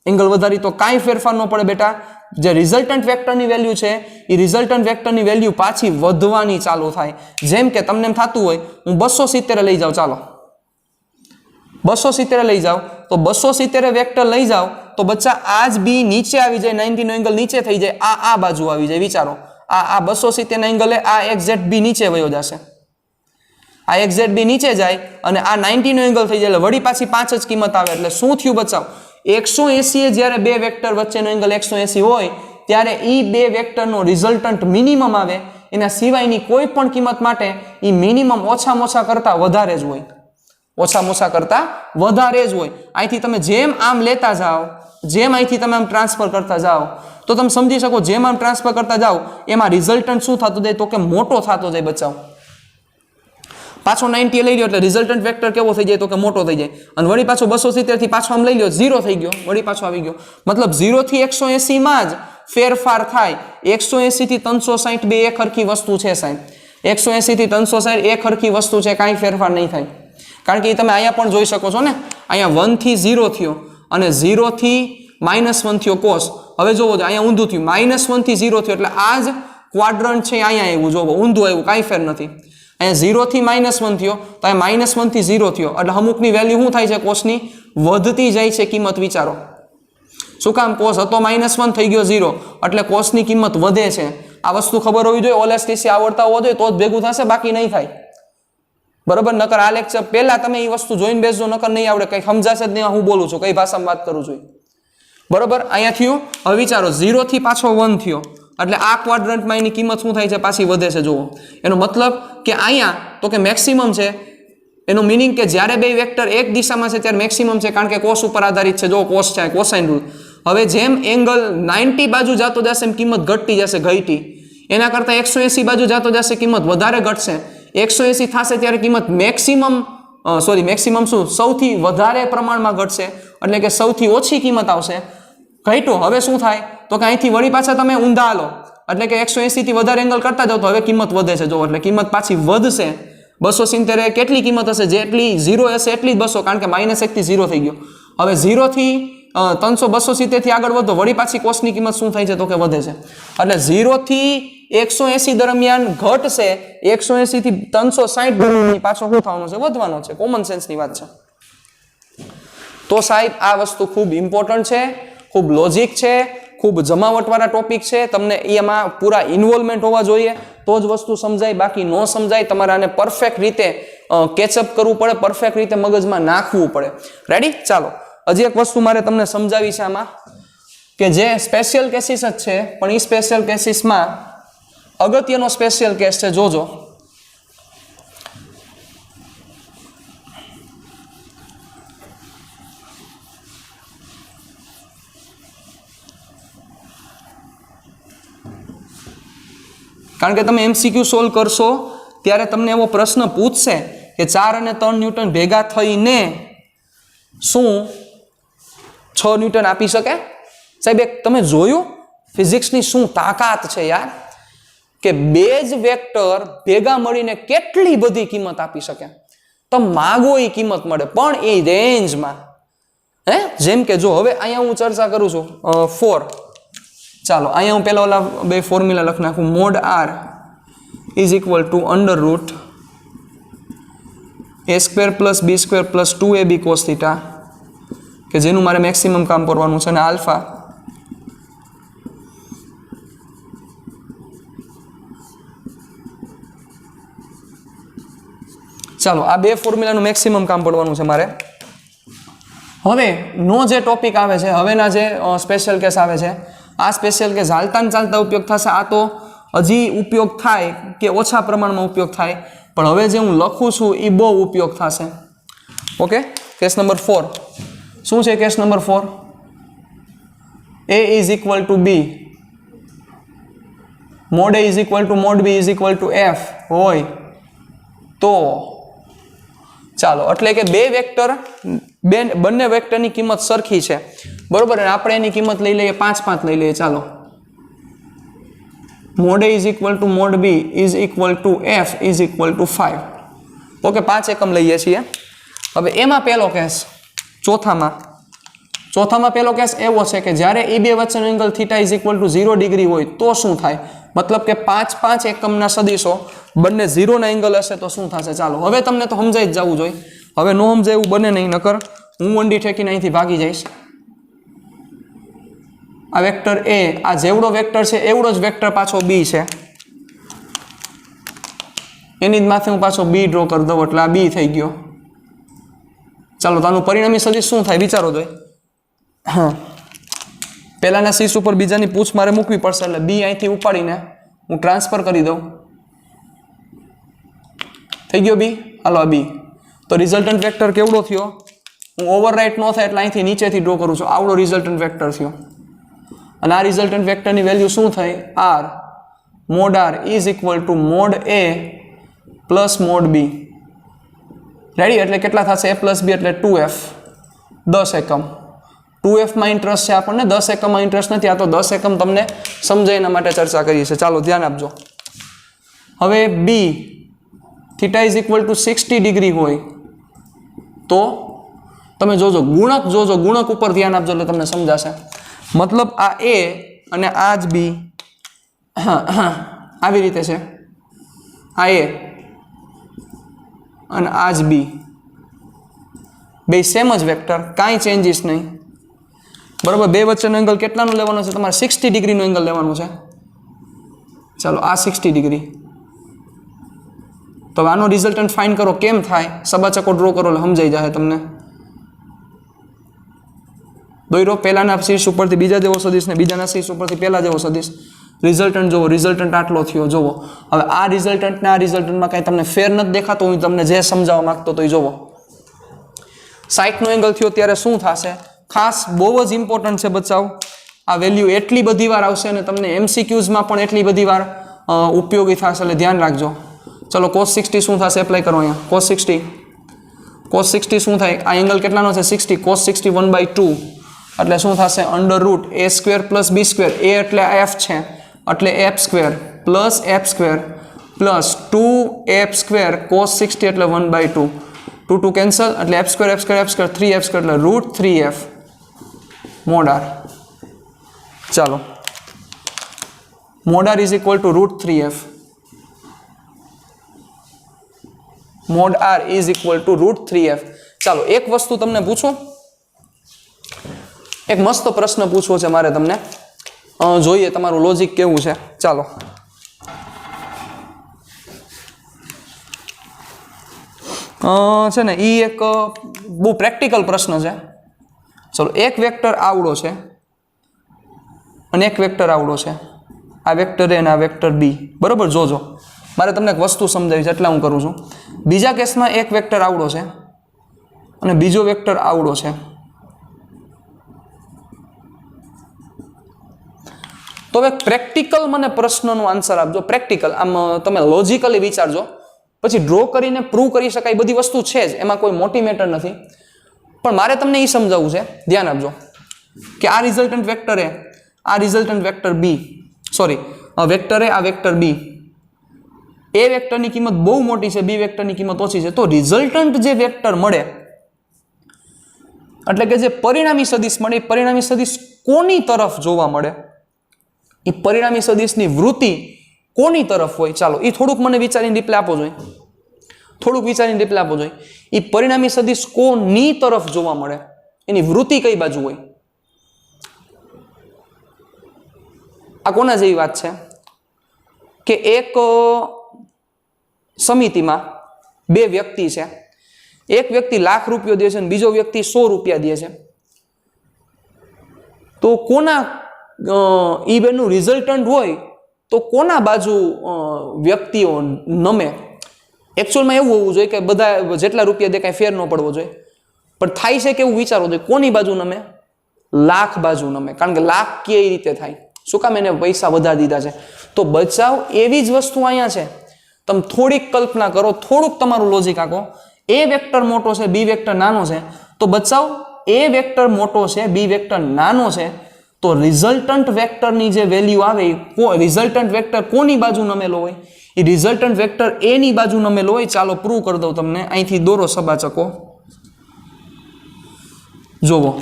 એંગલ વધારી તો કાંઈ ફેરફાર ન પડે બેટા. જે રિઝલ્ટન્ટ વેક્ટરની વેલ્યુ છે એ રિઝલ્ટન્ટ વેક્ટરની વેલ્યુ પાછી વધવાની ચાલુ થાય. જેમ કે તમને એમ થતું હોય હું 270 લઈ જાઉં, ચાલો 270 લઈ જાઓ તો 270 વેક્ટર લઈ જાઓ તો બચ્ચા આ જ બી નીચે આવી જાય, 90 નો એંગલ નીચે થઈ જાય, આ બાજુ આવી જાય. વિચારો, આ 270 ના એંગલે આ એક્ઝેક્ટ બી નીચે વયો જશે, આ એક્ઝેક્ટ બી નીચે જાય અને આ 90 નો એંગલ થઈ જાય એટલે વળી પાછી 5 જ કિંમત આવે. એટલે શું થયું બચ્ચાઓ? 180 જ્યારે બે વેક્ટર વચ્ચેનો એંગલ 180 હોય ત્યારે ઈ બે વેક્ટરનો રિઝલ્ટન્ટ મિનિમમ આવે. એના સિવાયની કોઈ પણ કિંમત માટે ઈ મિનિમમ ઓછામાં ઓછા કરતા વધારે જ હોય, ઓછામાં ઓછા કરતા વધારે જ હોય. અહીંથી તમે જેમ આમ લેતા જાઓ, જેમ અહીંથી તમે આમ ટ્રાન્સફર કરતા જાઓ તો તમે સમજી શકો જેમ આમ ટ્રાન્સફર કરતા જાઓ એમાં રિઝલ્ટન્ટ શું થતું જાય તો કે મોટો થતો જાય બચાવ. પાછો 90 લઈ લ્યો એટલે રિઝલ્ટન્ટ વેક્ટર કેવો થઈ જાય તો કે મોટો થઈ જાય. અને વળી પાછો 270 થી પાછો આમ લઈ લ્યો, 0 થઈ ગયો, વળી પાછો આવી ગયો. મતલબ 0 થી 180 માં જ ફેરફાર થાય. 180 થી 360 બે એક હરખી વસ્તુ છે સાહેબ. 180 થી 360 એક હરખી વસ્તુ છે, કાંઈ ફેરફાર નહીં થાય. કારણ કે તમે અહીંયા પણ જોઈ શકો છો ને, અહીંયા 1 થી 0 થયો અને 0 થી -1 થયો કોસ. હવે જોવો અહીંયા ઊંધું થયું, -1 થી 0 થયો એટલે આ જ ક્વાડ્રન્ટ છે અહીંયા આવ્યું, જોવો ઊંધું આવ્યું, કાંઈ ફેર નથી. અહીંયા 0 થી -1 થયો તો અહીંયા -1 થી 0 થયો એટલે અમુકની વેલ્યુ શું થાય છે? કોસની વધતી જાય છે કિંમત. વિચારો શું કામ? કોસ હતો -1 થઈ ગયો 0 એટલે કોસની કિંમત વધે છે. આ વસ્તુ ખબર હોવી જોઈએ, ઓલેસ્ટીસી આવડતા હોવો જોઈએ તો જ ભેગું થશે, બાકી નહીં થાય. બરોબર? નકર આ લેક્ચર પહેલા તમે એ વસ્તુ જોઈને બેસજો, નકર નહીં આવડે, કઈ સમજાશે જ નહીં હું બોલું છું, કઈ ભાષામાં વાત કરું છું. બરોબર? અહીંયા થયું. હવે વિચારો 0 થી પાછો 1 થયો એટલે આ ક્વાડ્રન્ટમાં એની કિંમત શું થાય છે? પાછી વધે છે. જુઓ એનો મતલબ કે અહીંયા તો કે મેક્સિમમ છે. એનો મિનિંગ કે જ્યારે બે વેક્ટર એક દિશામાં છે ત્યારે મેક્સિમમ છે, કારણ કે કોસ ઉપર આધારિત છે. જો કોસ છે, કોસાઇન રૂલ. હવે જેમ એંગલ 90 બાજુ જતો જશે એમ કિંમત ઘટતી જશે, ઘટી. એના કરતાં 180 બાજુ જતો જશે કિંમત વધારે ઘટશે. 180 થશે ત્યારે કિંમત મેક્સિમમ શું? સૌથી વધારે પ્રમાણમાં ઘટશે, એટલે કે સૌથી ઓછી કિંમત આવશે. ઘટ્યું. હવે શું થાય તો કે અહીંથી વળી પાછા તમે ઊંધા હાલો એટલે કે 180 થી વધારે એંગલ કરતા જાઓ તો હવે કિંમત વધે છે. જો એટલે કિંમત પાછી વધશે. 270 કેટલી કિંમત હશે? જેટલી 0 હશે એટલી જ 200, કારણ કે -1 થી 0 થઈ ગયો. હવે 0 થી 270 થી આગળ વધો, વળી પાછી કોસની કિંમત શું થાય છે તો કે વધે છે. એટલે 0 થી 180 દરમિયાન ઘટશે, 180 થી 360 દરમિયાન પાછો શું થવાનો છે? વધવાનો છે. કોમન સેન્સની વાત છે. તો સાહેબ આ વસ્તુ ખૂબ ઇમ્પોર્ટન્ટ છે, ખૂબ લોજિક છે, ખૂબ જમાવટવાળા ટોપિક છે. તમને એમાં પૂરા ઇન્વોલ્વમેન્ટ હોવા જોઈએ તો જ વસ્તુ સમજાય, બાકી ન સમજાય. તમારે આને પરફેક્ટ રીતે કેચઅપ કરવું પડે, પરફેક્ટ રીતે મગજમાં નાખવું પડે. રેડી? ચાલો હજી એક વસ્તુ મારે તમને સમજાવી છે આમાં કે જે સ્પેશિયલ કેસીસ જ છે પણ એ સ્પેશિયલ કેસીસમાં અગત્યનો સ્પેશિયલ કેસ છે, જોજો. કારણ કે તમે MCQ સોલ્વ કરશો ત્યારે તમને એવો પ્રશ્ન પૂછશે કે 4 અને 3 ન્યૂટન ભેગા થઈને શું 6 ન્યૂટન આપી શકે? સાહેબ એક તમે જોયું ફિઝિક્સની શું તાકાત છે યાર, કે બે જ વેક્ટર ભેગા મળીને કેટલી બધી કિંમત આપી શકે. તમે માગો એ કિંમત મળે પણ એ રેન્જમાં. જેમ કે જો હવે અહીંયા હું ચર્ચા કરું છું 4. ચાલો અહીંયા હું પહેલા ઓલા બે ફોર્મ્યુલા લખી નાખું. Mode R is equal to under route a² + b² + 2ab cos θ, કે જેનું મારે મેક્સિમમ કામ કરવાનું છે, અને આલ્ફા ચાલો આ બે ફોર્મ્યુલાનું મેક્સિમમ કામ પડવાનું છે મારે. હવે નો જે ટોપિક આવે છે, હવેના જે સ્પેશિયલ કેસ આવે છે, આ સ્પેશિયલ કેસ હાલતા ને ચાલતા ઉપયોગ થશે. આ તો હજી ઉપયોગ થાય કે ઓછા પ્રમાણમાં ઉપયોગ થાય, પણ હવે જે હું લખું છું એ બહુ ઉપયોગ થશે. ઓકે, કેસ નંબર 4 શું છે? Case number 4 a is equal two b, mode a is equal two mode b is equal two f હોય તો ચાલો, એટલે કે બે વેક્ટર બંને વેક્ટરની કિંમત સરખી છે, બરોબર, અને આપણે એની કિંમત લઈ લઈએ 5 લઈ લઈએ. ચાલો, mode a is equal two mode b is equal two f is equal two 5. Okay, 5 એકમ લઈએ છીએ. હવે એમાં પહેલો કેસ, ચોથામાં પહેલો કેસ એવો છે કે જ્યારે એ બે વચ્ચેનો angle theta is equal two 0 degree હોય તો શું થાય? મતલબ કે 5 એકમના સદીશો બંને 0 ના એંગલ હશે તો શું થશે? ચાલો હવે તમને તો સમજાઈ જ જવું જોઈએ. હવે નો સમજાય એવું બને નહીં, નકર હું વંડી ઠેકીને અહીંથી ભાગી જઈશ. આ વેક્ટર a, આ જેવડો વેક્ટર છે એવડો જ વેક્ટર પાછો b છે, એની જ માથે હું પાછો b ડ્રો કરી દઉં એટલે આ b થઈ ગયો. ચાલો, તો આનું પરિણામી સદિશ શું થાય વિચારો જોઈએ. હા, પહેલાના શીશ ઉપર બીજાની પૂછ મારે મૂકવી પડશે, એટલે b અહીંથી ઉપાડીને હું ટ્રાન્સફર કરી દઉં. થઈ ગયો b. હાલો આ b. તો રિઝલ્ટન્ટ વેક્ટર કેવડો થયો? હું ઓવરરાઇટ ન થાય એટલે અહીંથી નીચેથી ડ્રો કરું છું. આવડો રિઝલ્ટન્ટ વેક્ટર થયો. અને આ રિઝલ્ટન્ટ વેક્ટરની વેલ્યુ શું થઈ? r mode r is equal two mode a plus mode b. Ready? એટલે કેટલા થશે? a પ્લસ b એટલે 2f, 10 એકમ. 2f માં ઇન્ટરેસ્ટ છે આપણને, 10 એકમમાં ઇન્ટરેસ્ટ નથી. આ તો 10 એકમ તમને સમજાય એના માટે ચર્ચા કરીએ છીએ. ચાલો ધ્યાન આપજો. હવે b theta is equal two 60 degree હોય તો તમે જોજો, ગુણક ઉપર ધ્યાન આપજો એટલે તમને સમજાશે. મતલબ આ a અને આ જ b આવી રીતે છે, આ a અને આ જ b, બે સેમ જ વેક્ટર, કાંઈ ચેન્જીસ નહીં, બરાબર. બે વચ્ચેનો એંગલ કેટલાનો લેવાનો છે? તમારે 60 ડિગ્રીનો એંગલ લેવાનો છે. ચાલો, આ 60 ડિગ્રી. તો આનો રિઝલ્ટન્ટ ફાઇન્ડ કરો. કેમ થાય? સબાચકો ડ્રો કરો એટલે સમજાઈ જાય તમને. દોયરો પહેલાના શીર્ષ ઉપરથી બીજા જેવો સદિશ ને બીજાના શીર્ષ ઉપરથી પહેલા જેવો સદિશ. રિઝલ્ટન્ટ જોવો, રિઝલ્ટન્ટ આટલો થયો જોવો. હવે આ રિઝલ્ટન્ટ ને આ રિઝલ્ટન્ટમાં કાંઈ તમને ફેર નથી દેખાતો. હું તમને જે સમજાવવા માંગતો તો એ જોવો. 60 નો એંગલ થયો ત્યારે શું થશે? ખાસ બહુ જ ઇમ્પોર્ટન્ટ છે બચાવ. આ વેલ્યુ એટલી બધી વાર આવશે અને તમને MCQsમાં પણ એટલી બધી વાર ઉપયોગી થશે, એટલે ધ્યાન રાખજો. ચલો, cos 60 શું થશે? એપ્લાય કરો અહીંયા. cos 60 શું થાય? આ એંગલ કેટલાનો છે? 60. cos 60 1/2 એટલે શું થશે? Under route a² plus b². a એટલે f છે એટલે f² plus f² plus 2f² cos 60 એટલે 1/2. 2 કેન્સલ એટલે f² 3f² એટલે રૂટ 3f મોડ r. ચાલો, mod r is equal to root 3f. Mod r is equal to root 3f. ચાલો, એક વસ્તુ તમને પૂછું, એક મસ્ત પ્રશ્ન પૂછવો છે મારે તમને, જોઈએ તમારું લોજિક કેવું છે. ચાલો, છે ને એ એક બહુ પ્રેક્ટિકલ પ્રશ્ન છે. ચલો એક વેક્ટર આવડો છે અને એક વેક્ટર આવડો છે, આ વેક્ટર એ અને આ વેક્ટર બી, બરોબર. જોજો મારે તમને એક વસ્તુ સમજાવી છે એટલે હું કરું છું. બીજા કેસમાં એક વેક્ટર આવડો છે અને બીજો વેક્ટર આવડો છે. તો હવે પ્રેક્ટિકલ મને પ્રશ્નનો આન્સર આપજો. પ્રેક્ટિકલ આમ તમે લોજિકલી વિચારજો, પછી ડ્રો કરીને પ્રૂવ કરી શકાય બધી વસ્તુ છે જ, એમાં કોઈ મોટી મેટર નથી. પણ મારે તમને એ સમજાવવું છે, ધ્યાન આપજો કે આ રિઝલ્ટન્ટ વેક્ટર એ, આ રિઝલ્ટન્ટ વેક્ટર બી, સોરી વેક્ટર એ, આ વેક્ટર બી, એ વેક્ટરની કિંમત બહુ મોટી છે, બી વેક્ટરની કિંમત ઓછી છે. તો રિઝલ્ટન્ટ જે વેક્ટર મળે એટલે કે જે પરિણામી સદિશ મળે, પરિણામી સદિશ કોની તરફ જોવા મળે, એ પરિણામી સદિશની વૃત્તિ કોની તરફ હોય, ચાલો એ થોડુંક મને વિચારીને રિપ્લાય આપવો જોઈએ, થોડુંક વિચારીને રિપ્લાય આપવો જોઈએ. એ પરિણામી સદિશ કોની તરફ જોવા મળે, એની વૃત્તિ કઈ બાજુ હોય. આ કોના જેવી વાત છે કે એક સમિતિમાં બે વ્યક્તિ છે, એક વ્યક્તિ ₹1,00,000 દે છે અને બીજો વ્યક્તિ ₹100 દે છે. તો કોના ઈ બેનું રિઝલ્ટન્ટ હોય તો કોના બાજુ વ્યક્તિઓ નમે. એકચ્યુઅલમાં એવું હોવું જોઈએ કે બધા જેટલા રૂપિયા દે કાંઈ ફેર ન પડવો જોઈએ, પણ થાય છે કે એવું વિચારવું જોઈએ કોની બાજુ નમે, લાખ બાજુ નમે. કારણ કે લાખ કઈ રીતે થાય, શું કામ એને પૈસા વધારી દીધા છે. તો બચાવ એવી જ વસ્તુ અહીંયા છે. તમે થોડીક કલ્પના કરો, થોડુંક તમારું લોજિક આંકો. એ વેક્ટર મોટો છે, બી વેક્ટર નાનો છે, તો બચાવ એ વેક્ટર મોટો છે, બી વેક્ટર નાનો છે, તો રિઝલ્ટન્ટ વેક્ટરની જે વેલ્યુ આવે, રિઝલ્ટન્ટ વેક્ટર કોની બાજુ નમેલો હોય, એ રિઝલ્ટન્ટ વેક્ટર એની બાજુ નમેલો હોય. ચાલો પ્રૂવ કરી દઉં તમને, અહીંથી દોરો સબાચકો. જોવો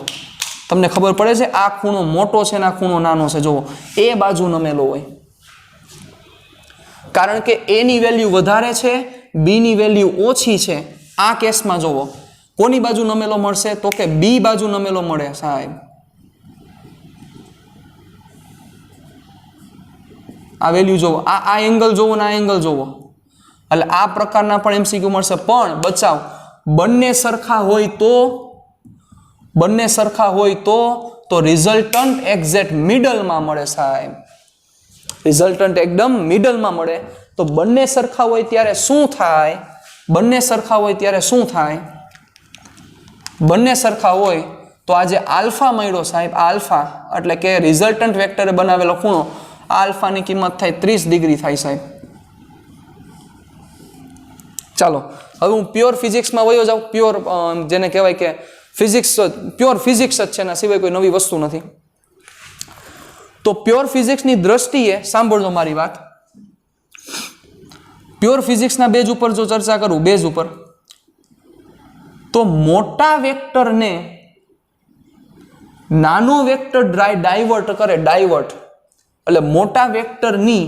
તમને ખબર પડે છે આ ખૂણો મોટો છે ને આ ખૂણો નાનો છે. જોવો એ બાજુ નમેલો હોય, કારણ કે એની વેલ્યુ વધારે છે, બીની વેલ્યુ ઓછી છે. આ કેસમાં જોવો કોની બાજુ નમેલો મળશે, તો કે બી બાજુ નમેલો મળે સાહેબ. આ વેલ્યુ જોવો, આ એંગલ જોવો ને આ એંગલ જોવો, એટલે આ પ્રકારના પણ એમસીક્યુ મળશે. પણ બચાવ બંને સરખા હોય તો, બંને સરખા હોય તો રિઝલ્ટન્ટ એક્ઝેક્ટ મિડલમાં મળે સાહેબ. રિઝલ્ટન્ટ એકદમ મિડલમાં મળે. તો બંને સરખા હોય ત્યારે શું થાય, બંને સરખા હોય ત્યારે શું થાય, બંને સરખા હોય તો આ જે આલ્ફા મળ્યો સાહેબ, આ આલ્ફા એટલે કે રિઝલ્ટન્ટ વેક્ટરે બનાવેલો ખૂણો, આ આલ્ફાની કિંમત થાય 30 ડિગ્રી થાય સાહેબ. ચાલો હવે હું પ્યોર ફિઝિક્સમાં વયો જાઉં. પ્યોર જેને કહેવાય કે ફિઝિક્સ, પ્યોર ફિઝિક્સ જ છે, એના સિવાય કોઈ નવી વસ્તુ નથી. તો પ્યોર ફિઝિક્સની દ્રષ્ટિએ સાંભળજો મારી વાત. પ્યોર ફિઝિક્સના બેઝ ઉપર જો ચર્ચા કરું, બેઝ ઉપર, તો મોટા વેક્ટરને નાનો વેક્ટર ડાયવર્ટ કરે, ડાયવર્ટ એટલે મોટા વેક્ટરની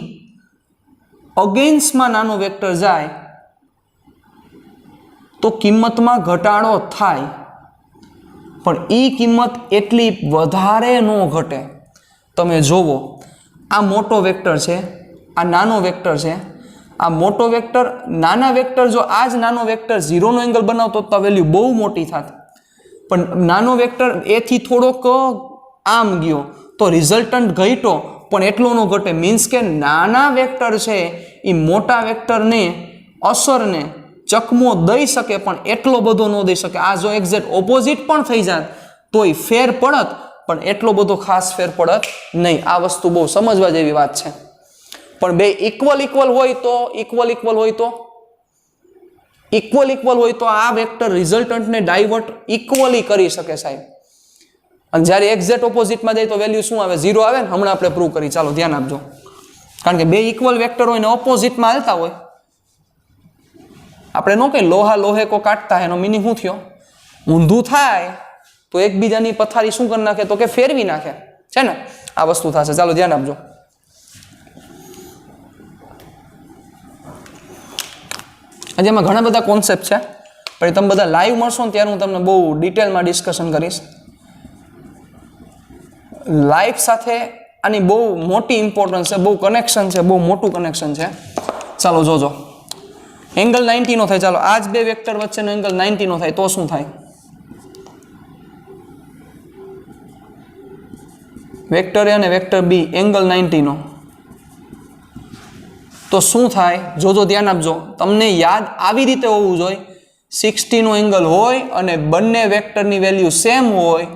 અગેન્સ્ટમાં નાનો વેક્ટર જાય તો કિંમતમાં ઘટાડો થાય, પણ એ કિંમત એટલી વધારે ન ઘટે. તમે જોવો આ મોટો વેક્ટર છે, આ નાનો વેક્ટર છે. આ મોટો વેક્ટર, નાના વેક્ટર, જો આ જ નાનો વેક્ટર 0નો એંગલ બનાવતો તો વેલ્યુ બહુ મોટી થાત, પણ નાનો વેક્ટર એથી થોડોક આમ ગયો તો રિઝલ્ટન્ટ ઘટ્યો, પણ એટલો ન ઘટે. મીન્સ કે નાના વેક્ટર છે એ મોટા વેક્ટરને અસરને ચકમો દઈ શકે, પણ એટલો બધો ન દઈ શકે. આ જો એક્ઝેક્ટ ઓપોઝિટ પણ થઈ જાય તોય ફેર પડત, પણ એટલો બધો ખાસ ફેર પડત નહીં. આ વસ્તુ બહુ સમજવા જેવી વાત છે. પણ બે ઇક્વલ હોય તો, ઇક્વલ હોય તો આ વેક્ટર રિઝલ્ટન્ટને ડાયવર્ટ ઇક્વલી કરી શકે સાહેબ. અને જ્યારે એક્ઝેક્ટ ઓપોઝિટમાં જાય તો વેલ્યુ શું આવે, 0 આવે ને. હમણાં આપણે પ્રૂવ કરી, ચાલો ધ્યાન આપજો. કારણ કે બે ઇક્વલ વેક્ટર હોય ને ઓપોઝિટમાં હાલતા હોય, આપણે નો કઈ લોહા લોહે કો કાટતા એનો મિનિંગ શું થયો, ઊંધું થાય તો એકબીજાની પથારી શું કરી નાખે, તો કે ફેરવી નાખે છે ને. આ વસ્તુ થશે. ચાલો ધ્યાન આપજો. આજે એમાં ઘણા બધા કોન્સેપ્ટ છે, પણ તમે બધા લાઈવ મળશો ને ત્યારે હું તમને બહુ ડિટેલમાં ડિસ્કશન કરીશ. લાઈફ સાથે આની બહુ મોટી ઇમ્પોર્ટન્સ છે, બહુ કનેક્શન છે, બહુ મોટું કનેક્શન છે. ચાલો જોજો. એંગલ 90 નો થાય. ચાલો આ જ બે વેક્ટર વચ્ચેનો એંગલ 90 નો થાય તો શું થાય, વેક્ટર એ અને વેક્ટર બી એંગલ 90 નો, તો શું થાય જોજો, ધ્યાન આપજો, તમને યાદ આવી રીતે હોવું જોઈએ 60 નો એંગલ હોય અને બંને વેક્ટરની વેલ્યુ સેમ હોય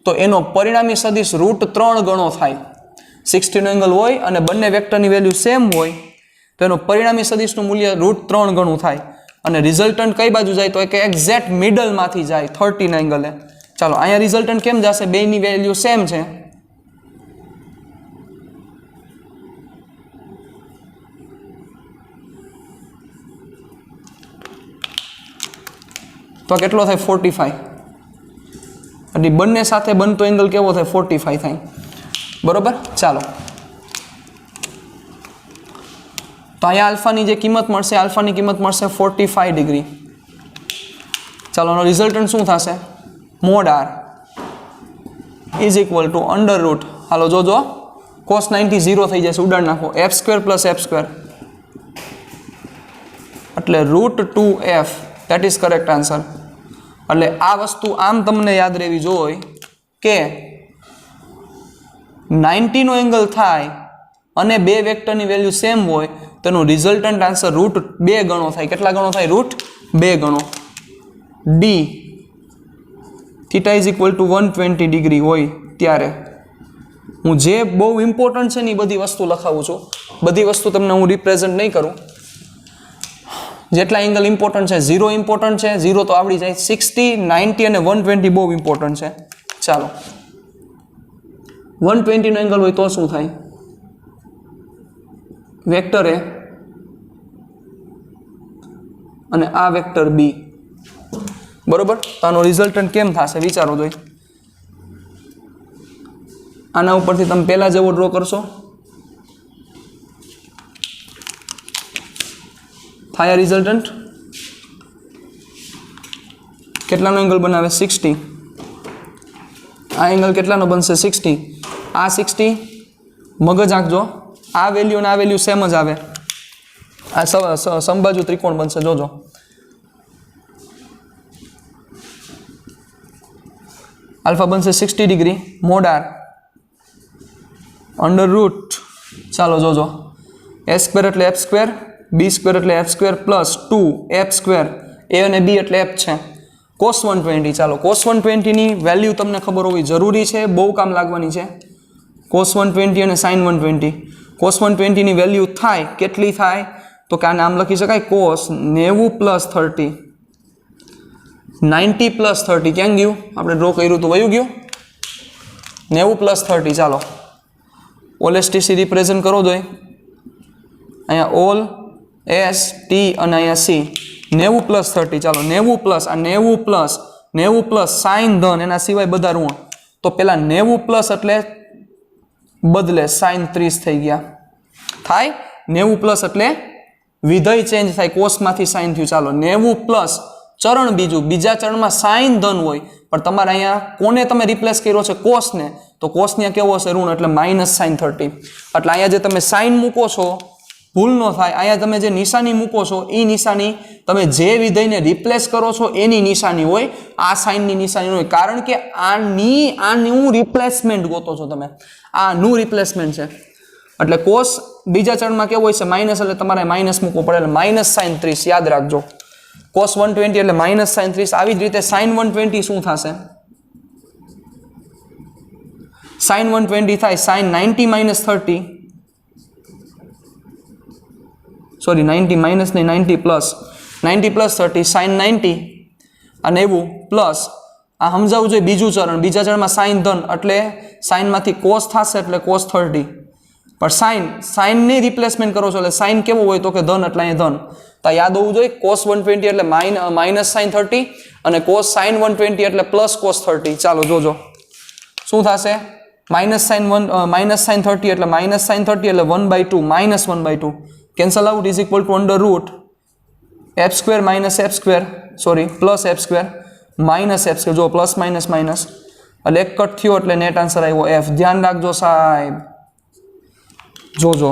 તો એનો પરિણામી સદિશ √3 ગણો થાય. 60 નો એંગલ હોય અને બંને વેક્ટરની વેલ્યુ સેમ હોય તો એનો પરિણામી સદિશનું મૂલ્ય √3 ગણું થાય. અને રિઝલ્ટન્ટ કઈ બાજુ જાય તો કે એક્ઝેક્ટ મિડલમાંથી જાય 30 ના એંગલે. ચાલો અહીંયા રિઝલ્ટન્ટ કેમ જશે, બેની વેલ્યુ સેમ છે, તો કેટલો થાય 45. એટલે બંને સાથે બનતો એંગલ કેવો થાય 45 થાય. બરોબર. ચાલો તો અહીંયા આલ્ફાની જે કિંમત મળશે, આલ્ફાની કિંમત મળશે 45 ડિગ્રી. ચાલો એનો રિઝલ્ટન્ટ શું થશે, mod R is equal to under root, હાલો જોજો, cos 90 0 થઈ જશે, ઉડાડ નાખો, f² પ્લસ f², એટલે √2f, that is correct answer. એટલે આ વસ્તુ આમ તમને યાદ રહેવી જોઈએ કે 90 નો એંગલ થાય અને બે વેક્ટરની વેલ્યુ સેમ હોય તો એનો રિઝલ્ટન્ટ આન્સર √2 ગણો થાય. કેટલા ગણો થાય, √2 ગણો. D theta is equal two 120 degree હોય ત્યારે હું જે બહુ ઇમ્પોર્ટન્ટ છે ને એ બધી વસ્તુ લખાવું છું. બધી વસ્તુ તમને હું રિપ્રેઝન્ટ નહીં કરું, જેટલા એંગલ ઇમ્પોર્ટન્ટ છે, 0 ઇમ્પોર્ટન્ટ છે, 0 તો આવડી જાય, 60, 90 અને 120 બહુ ઇમ્પોર્ટન્ટ છે. ચાલો 120 નો એંગલ હોય તો શું થાય, વેક્ટર એ અને આ વેક્ટર બી. બરોબર. તો આનો રિઝલ્ટન્ટ કેમ થશે વિચારો જોઈએ. આના ઉપરથી તમે પહેલા જેવો ડ્રો કરશો, થાય રિઝલ્ટન્ટ કેટલાનો એંગલ બનાવે 60. આ એંગલ કેટલાનો બનશે 60. આ 60 મગજ આંકજો, આ વેલ્યુ અને આ વેલ્યુ સેમ જ આવે, આ સમબાજુ ત્રિકોણ બનશે. જોજો આલ્ફા બનશે 60 degree, mod R under root, ચાલો જોજો, a² એટલે f² b² એટલે f² પ્લસ 2f², a અને b એટલે f છે, cos 120. ચાલો cos 120 ની વેલ્યુ તમને ખબર હોવી જરૂરી છે, બહુ કામ લાગવાની છે. cos 120 અને sin 120. cos 120 ની વેલ્યુ થાય કેટલી થાય તો કે આને આમ લખી શકાય, cos 90 પ્લસ 30, 90 પ્લસ 30 ક્યાં ગયું, આપણે ડ્રો કર્યું તો વયું ગયું, 90 પ્લસ 30. ચાલો all S T C represent કરો જોઈએ, અહીંયા ઓલ એસ ટી અને અહીંયા સી, 90 પ્લસ 30. ચાલો 90 પ્લસ આ 90 પ્લસ સાઇન ધન એના સિવાય બધા ઋણ, તો પેલા 90 પ્લસ એટલે બદલે સાઇન 30 થઈ ગયા, થાય 90 પ્લસ એટલે વિધેય ચેન્જ થાય, કોસમાંથી સાઇન થયું. ચાલો 90 પ્લસ ચરણ બીજું, બીજા ચરણમાં સાઇન ધન હોય પણ તમારે અહીંયા કોને તમે રિપ્લેસ કર્યો છે, કોસને, તો કોસ ત્યાં કેવો હશે ઋણ, એટલે માઇનસ સાઇન 30. એટલે અહીંયા જે તમે સાઇન મૂકો છો ભૂલ ન થાય, અહીંયા તમે જે નિશાની મૂકો છો એ નિશાની તમે જે વિધેયને રિપ્લેસ કરો છો એની નિશાની હોય, આ સાઇનની નિશાની હોય, કારણ કે આનું રિપ્લેસમેન્ટ ગોતો છો તમે, આનું રિપ્લેસમેન્ટ છે. એટલે કોસ બીજા ચરણમાં કેવો હોય છે માઇનસ, એટલે તમારે માઇનસ મૂકવો પડે, એટલે માઇનસ સાઇન 30 યાદ રાખજો. cos 120 એટલે માઇનસ સાઇન 30. આવી જ રીતે sin 120 શું થશે, sin 120 થાય sin 90 માઇનસ 30, સોરી 90 માઇનસ નહીં 90 પ્લસ 30 sin 90 અને એવું પ્લસ આ સમજાવવું જોઈએ બીજું ચરણ, બીજા ચરણમાં સાઇન ધન એટલે સાઇનમાંથી કોસ થશે એટલે cos 30, પણ સાઇનની રિપ્લેસમેન્ટ કરો છો એટલે સાઇન કેવો હોય તો કે ધન, એટલે અહીંયા ધન. તો યાદ હોવું જોઈએ cos 120 એટલે માઇનસ સાઇન 30 અને cos sin 120 એટલે પ્લસ cos 30. ચાલો જોજો શું થશે, માઇનસ સાઇન 30 એટલે માઇનસ સાઇન 30 એટલે 1/2 minus 1/2 cancel out is equal to under route f² minus f², sorry plus f² minus f², જો પ્લસ માઇનસ માઇનસ એટલે એક કટ થયો એટલે નેટ આન્સર આવ્યો f. ધ્યાન રાખજો સાહેબ, જોજો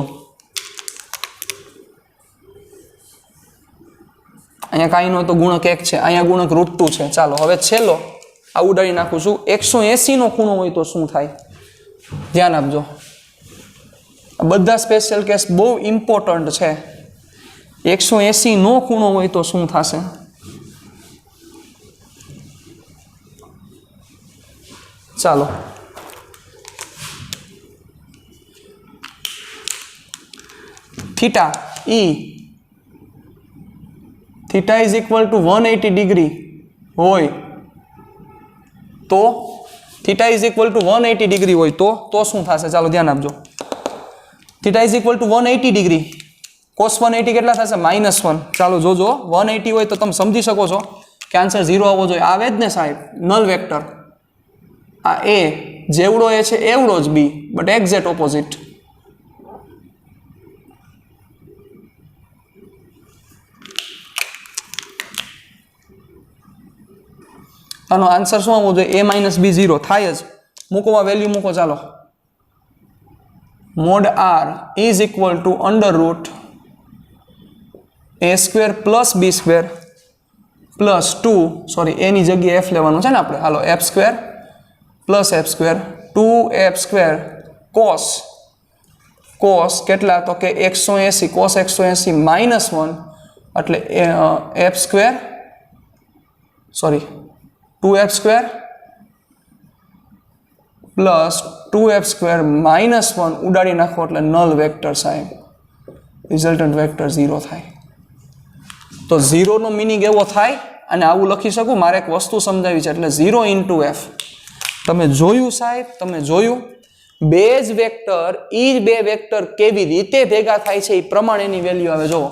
અહીંયા કાંઈ નો તો ગુણક 1 છે, અહીંયા ગુણક √2 છે. ચાલો હવે છેલ્લો આ ઉડાડી નાખું છું, 180 નો ખૂણો હોય તો શું થાય, ધ્યાન આપજો, બધા સ્પેશિયલ કેસ બહુ ઇમ્પોર્ટન્ટ છે. 180 નો ખૂણો હોય તો શું થશે? ચાલો theta theta is equal two 180 degree હોય તો theta is equal two 180 degree હોય તો શું થશે? ચાલો ધ્યાન આપજો. Theta is equal two 180 degree, cos 180 કેટલા થશે? -1. ચાલો જોજો, 180 હોય તો તમે સમજી શકો છો કે આન્સર 0 આવવો જોઈએ. આવે જ ને સાહેબ, નલ વેક્ટર. આ એ જેવડો એ છે એવડો જ બી, બટ એક્ઝેક્ટ ઓપોઝિટ. આનો આન્સર શું આવવો જોઈએ? a - b 0 થાય જ. મૂકો, વેલ્યુ મૂકો. ચાલો mod r is equal to √a² plus b² plus 2, sorry એની જગ્યાએ f લેવાનું છે ને આપણે. હાલો f² plus f² 2f² cos કેટલા? તો કે 180, કોસ 180 -1 એટલે f² sorry 2f² plus 2f² -1 ઉડાડી નાખો એટલે નલ વેક્ટર સાહેબ, રિઝલ્ટન્ટ વેક્ટર 0 થાય. તો 0 નો મિનિંગ એવો થાય, અને આવું લખી શકું. મારે એક વસ્તુ સમજાવી છે એટલે 0 × f. તમે જોયું સાહેબ, તમે જોયું બે જ વેક્ટર, ઈ જ બે વેક્ટર કેવી રીતે ભેગા થાય છે એ પ્રમાણેની વેલ્યુ આવે. જુઓ,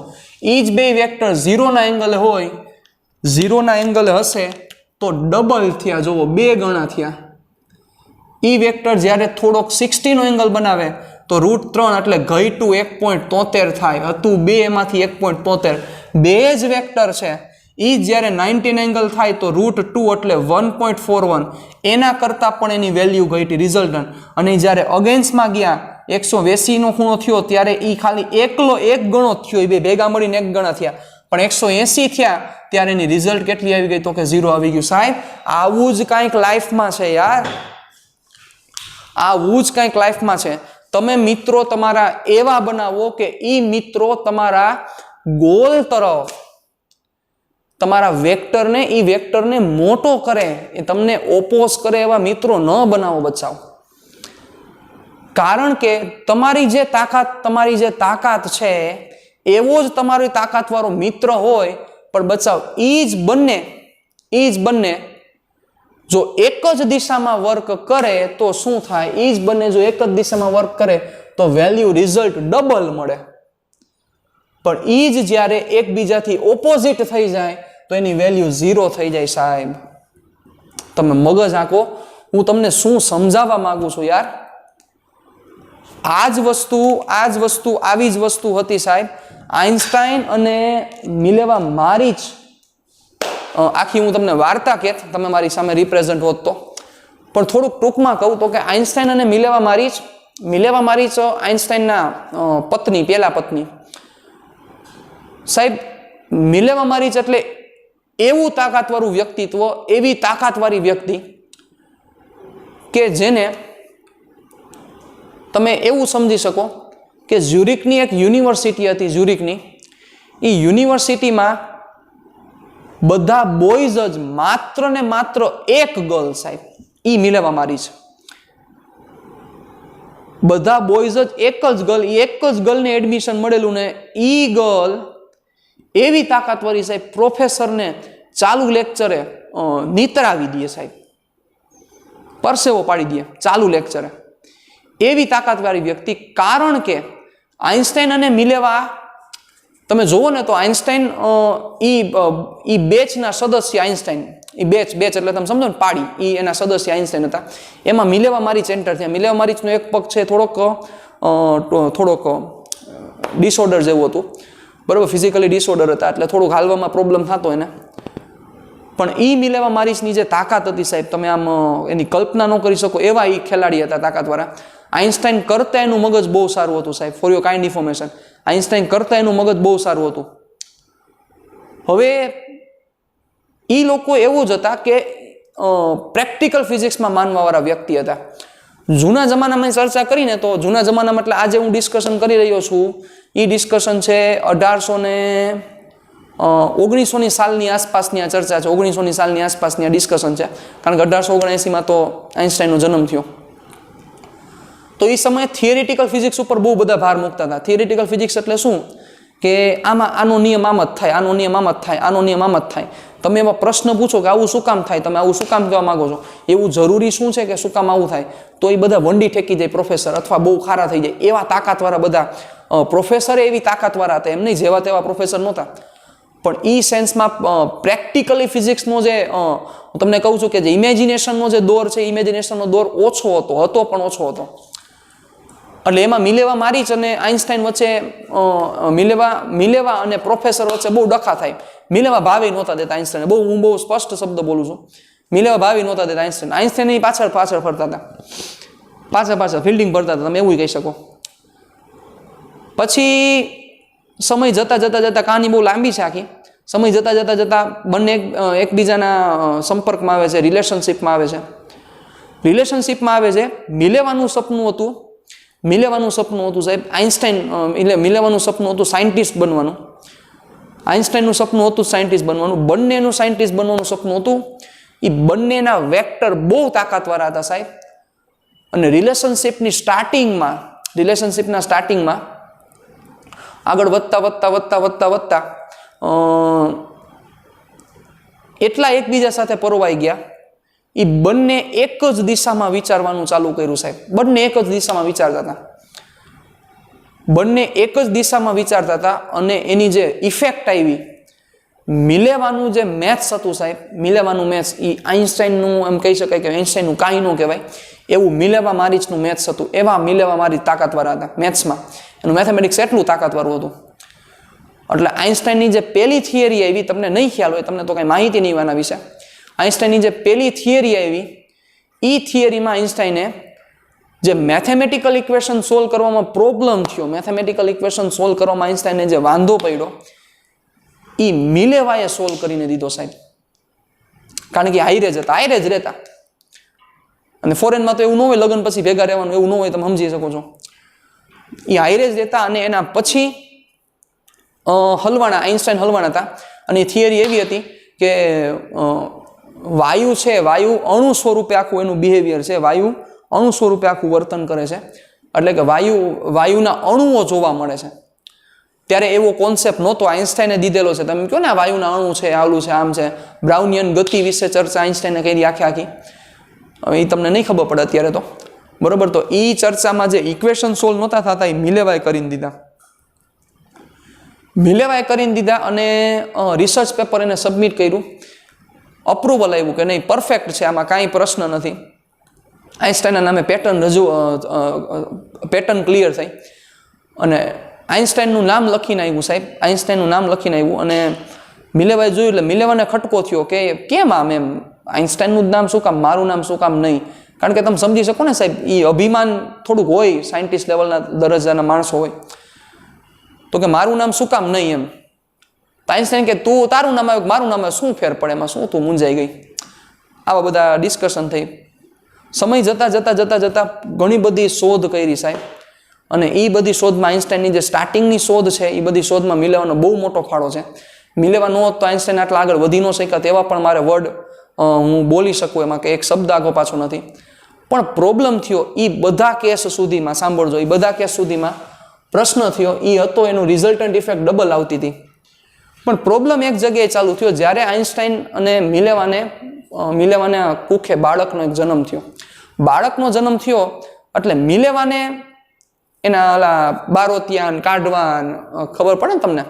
ઈ જ બે વેક્ટર 0 ના એંગલે હોય, 0 ના એંગલે હશે તો ડબલ થયા. જુઓ, 2 ગણા થયા. ઈ વેક્ટર જ્યારે થોડોક 60 નો એંગલ બનાવે તો √3 એટલે ઘટ્યું 1.73 થાય. હતું 2, એમાંથી 1.73. બે જ વેક્ટર છે, ઈ જ્યારે 90 એંગલ થાય તો √2 એટલે 1.41. એના કરતાં પણ એની વેલ્યુ ઘટી, રિઝલ્ટન્ટ. અને જ્યારે અગેન્સ્ટમાં ગયા 180 નો ખૂણો થયો ત્યારે ઈ ખાલી એકલો 1 ગણો થયો, એ બે ભેગા મળીને 1 ગણા થયા. પણ 180 થયા ત્યારે એની રિઝલ્ટ કેટલી આવી ગઈ? તો કે 0 આવી ગયું. સાહેબ આવું જ કાંઈક લાઈફમાં છે યાર, આવું જ કંઈક લાઈફમાં છે. તમે મિત્રો તમારા એવા બનાવો કે ઈ મિત્રો તમારા ગોલ તરફ, તમારા વેક્ટરને, ઈ વેક્ટરને મોટો કરે, એ તમને ઓપોઝ કરે એવા મિત્રો ન બનાવો બચાવ. કારણ કે તમારી જે તાકાત છે એવો જ તમારો તાકાતવાળો મિત્ર હોય, પણ બચાવ ઈ જ બંને જો એક જ દિશામાં વર્ક કરે તો શું થાય? ઈ જ બંને જો એક જ દિશામાં વર્ક કરે તો વેલ્યુ, રિઝલ્ટ ડબલ મળે. પણ ઈ જ જ્યારે એકબીજાથી ઓપોઝિટ થઈ જાય તો એની વેલ્યુ 0 થઈ જાય. સાહેબ તમે મગજ આંકો, હું તમને શું સમજાવવા માંગુ છું યાર. આ જ વસ્તુ આવી જ વસ્તુ હતી સાહેબ આઇન્સ્ટાઈન અને મિલેવા મારીચ. આખી હું તમને વાર્તા કહેત, તમે મારી સામે રિપ્રેઝન્ટ હોત તો. પણ થોડુંક ટૂંકમાં કહું તો કે આઇન્સ્ટાઈન અને મિલેવા મારીચ આઇન્સ્ટાઈનના પત્ની, પહેલા પત્ની. સાહેબ મિલેવા મારીચ એટલે એવું તાકાતવાળું વ્યક્તિત્વ, એવી તાકાતવાળી વ્યક્તિ કે જેને તમે એવું સમજી શકો કે ઝ્યુરિકની એક યુનિવર્સિટી હતી, ઝ્યુરિકની. એ યુનિવર્સિટીમાં બધા બોયઝ જ માત્ર ને માત્ર એક ગર્લ સાહેબ, ઈ મિલેવા મારીચ. બધા બોયઝ જ એક જ ગર્લને એડમિશન મળેલું ને ઈ ગર્લ એવી તાકાતવાળી સાહેબ, પ્રોફેસરને ચાલુ લેક્ચરે નીતરાવી દે સાહેબ, પરસેવો પાડી દે ચાલુ લેક્ચરે. એવી તાકાતવાળી વ્યક્તિ. કારણ કે આઇન્સ્ટાઈન અને મિલેવા, તમે જોવો ને તો આઇન્સ્ટાઈન ઈ બેચના સદસ્ય, આઇન્સ્ટાઈન ઈ બેચ એટલે તમે સમજો ને પાડી, ઈ એના સદસ્ય આઇન્સ્ટાઈન હતા. એમાં મિલેવા મારીચ એન્ટર થયા. મિલેવા મારીચનો એક પગ છે થોડોક ડિસઓર્ડર જેવું હતું, બરાબર, ફિઝિકલી ડિસઓર્ડર હતા, એટલે થોડુંક હાલવામાં પ્રોબ્લેમ થતો એને. પણ ઈ મિલેવા મારીચની જે તાકાત હતી સાહેબ, તમે આમ એની કલ્પના ન કરી શકો એવા ઈ ખેલાડી હતા, તાકાતવાળા. આઇન્સ્ટાઈન કરતા એનું મગજ બહુ સારું હતું સાહેબ, for your kind information. Einstein કરતા એનું મગજ બહુ સારું હતું. હવે ઈ લોકો એવું જ હતા કે પ્રેક્ટિકલ ફિઝિક્સમાં માનવાવાળા વ્યક્તિ હતા. જૂના જમાનામાં ચર્ચા કરીને તો જૂના જમાનામાં એટલે આજે હું ડિસ્કશન કરી રહ્યો છું એ ડિસ્કશન છે 1919ની સાલની આસપાસની આ ચર્ચા છે. 1900ની સાલની આસપાસની આ ડિસ્કશન છે, કારણ કે 1879માં તો આઇન્સ્ટાઈનનો જન્મ થયો. તો એ સમયે થિયરિટિકલ ફિઝિક્સ ઉપર બહુ બધા ભાર મૂકતા હતા. થિયરિટિકલ ફિઝિક્સ એટલે શું કે આમાં આનો નિયમ આમ જ થાય, આનો નિયમ આમ જ થાય, આનો નિયમ આમ જ થાય. તમે એમાં પ્રશ્ન પૂછો કે આવું શું કામ થાય, તમે આવું શું કામ કહેવા માંગો છો, એવું જરૂરી શું છે કે શું કામ આવું થાય, તો એ બધા વંડી ઠેકી જાય પ્રોફેસર, અથવા બહુ ખારા થઈ જાય. એવા તાકાતવાળા બધા પ્રોફેસરે એવી તાકાતવાળા હતા, એમ નહીં જેવા તેવા પ્રોફેસર નહોતા. પણ એ સેન્સમાં પ્રેક્ટિકલી ફિઝિક્સનો જે હું તમને કહું છું કે જે ઇમેજિનેશનનો જે દોર છે, ઇમેજિનેશનનો દોર ઓછો હતો પણ ઓછો હતો. એટલે એમાં મિલેવા મારીચ અને આઇન્સ્ટાઈન વચ્ચે મિલેવા અને પ્રોફેસર વચ્ચે બહુ ડખા થાય. મિલેવા ભાવે નહોતા દેતા આઇન્સ્ટાઈને. હું બહુ સ્પષ્ટ શબ્દ બોલું છું. મિલેવા ભાવે નહોતા દેતા આઇન્સ્ટાઈન પાછળ ફરતા હતા, પાછળ ફિલ્ડિંગ ભરતા હતા, તમે એવું કહી શકો. પછી સમય જતા કહાની બહુ લાંબી છે આખી. સમય જતા બંને એકબીજાના સંપર્કમાં આવે છે, રિલેશનશિપમાં આવે છે. મિલેવાનું સપનું હતું સાહેબ આઇન્સ્ટાઈન, એટલે મિલેવાનું સપનું હતું સાયન્ટિસ્ટ બનવાનું. આઇન્સ્ટાઈનનું સપનું હતું સાયન્ટિસ્ટ બનવાનું. બંનેનું સાયન્ટિસ્ટ બનવાનું સપનું હતું. એ બંનેના વેક્ટર બહુ તાકાતવાળા હતા સાહેબ. અને રિલેશનશિપના સ્ટાર્ટિંગમાં આગળ વધતા એટલા એકબીજા સાથે પરોવાઈ ગયા. એ બંને એક જ દિશામાં વિચારવાનું ચાલુ કર્યું સાહેબ. બંને એક જ દિશામાં વિચારતા હતા અને એની જે ઇફેક્ટ આવી, મિલેવાનું જે મેથ્સ હતું સાહેબ, મિલેવાનું મેથ્સ એ આઇન્સ્ટાઈનનું એમ કહી શકાય કે આઇન્સ્ટાઈનનું કાંઈ ન કહેવાય એવું મિલેવા મારીચનું મેથ્સ હતું. એવા મિલેવા મારીચ તાકાતવાળા હતા મેથ્સમાં. એનું મેથેમેટિક્સ એટલું તાકાતવાળું હતું. એટલે આઇન્સ્ટાઈનની જે પહેલી થિયરી આવી, તમને નહીં ખ્યાલ હોય, તમને તો કાંઈ માહિતી નહીં આના વિશે. આઇન્સ્ટાઈનની જે પહેલી થિયરી આવી, એ થિયરીમાં આઇન્સ્ટાઈને જે મેથેમેટિકલ ઇક્વેશન સોલ્વ કરવામાં પ્રોબ્લેમ થયો, મેથેમેટિકલ ઇક્વેશન સોલ્વ કરવામાં આઇન્સ્ટાઈને જે વાંધો પડ્યો, એ મિલેવાએ સોલ્વ કરીને દીધો સાહેબ. કારણ કે હાઈરે જ રહેતા. અને ફોરેનમાં તો એવું ન હોય, લગ્ન પછી ભેગા રહેવાનું એવું ન હોય, તમે સમજી શકો છો. એ હાઈરે જ રહેતા. અને એના પછી આઇન્સ્ટાઈન હલવાણા હતા. અને એ થિયરી એવી હતી કે વાયુ છે, વાયુ અણુ સ્વરૂપે આખું એનું બિહેવિયર છે, વાયુ અણુ સ્વરૂપે આખું વર્તન કરે છે. એટલે કે વાયુના અણુઓ જોવા મળે છે. ત્યારે એવો કોન્સેપ્ટ નહોતો, આઇન્સ્ટાઈને દીધેલો છે. તમે કહો ને આ વાયુના અણુ છે, આવું છે, આમ છે. બ્રાઉનિયન ગતિ વિશે ચર્ચા આઇન્સ્ટાઈને કરી આખી. હવે એ તમને નહીં ખબર પડે અત્યારે તો, બરોબર. તો એ ચર્ચામાં જે ઇક્વેશન સોલ્વ નહોતા થતા, એ મિલેવાએ કરીને દીધા. અને રિસર્ચ પેપર એને સબમિટ કર્યું. અપ્રુવલ આવ્યું કે નહીં, પરફેક્ટ છે, આમાં કાંઈ પ્રશ્ન નથી. આઇન્સ્ટાઈનના નામે પેટર્ન ક્લિયર થઈ. અને આઇન્સ્ટાઈનનું નામ લખીને આવ્યું અને મિલેવાએ જોયું. એટલે મિલેવાને ખટકો થયો કે કેમ આમ એમ, આઇન્સ્ટાઈનનું નામ શું કામ, મારું નામ શું કામ નહીં. કારણ કે તમે સમજી શકો ને સાહેબ, એ અભિમાન થોડુંક હોય, સાયન્ટિસ્ટ લેવલના દરજ્જાના માણસો હોય. તો કે મારું નામ શું કામ નહીં એમ. તો આઇન્સ્ટાઈન કે તું તારું નામ આવ્યું, મારું નામ આવ્યું, શું ફેર પડે એમાં, શું તું મૂંઝાઈ ગઈ. આવા બધા ડિસ્કશન થઈ. સમય જતા ઘણી બધી શોધ કરી સાહેબ. અને એ બધી શોધમાં આઇન્સ્ટાઈનની જે સ્ટાર્ટિંગની શોધ છે, એ બધી શોધમાં મિલેવાનો બહુ મોટો ફાળો છે. મિલેવા ન હોત તો આઇન્સ્ટાઈન આટલા આગળ વધી ન શક્યા. તેવા પણ મારે વર્ડ હું બોલી શકું એમાં, કે એક શબ્દ આગો પાછો નથી. પણ પ્રોબ્લેમ થયો એ બધા કેસ સુધીમાં, સાંભળજો, એ બધા કેસ સુધીમાં પ્રશ્ન થયો એ હતો એનું રિઝલ્ટન્ટ ઇફેક્ટ ડબલ આવતી હતી. પણ પ્રોબ્લેમ એક જગ્યાએ ચાલુ થયો જ્યારે આઇન્સ્ટાઈન અને મિલેવાને કુખે બાળકનો એક જન્મ થયો. બાળકનો જન્મ થયો એટલે મિલેવાને એના ઓલા બારોતિયાન કાઢવાન ખબર પડે ને તમને,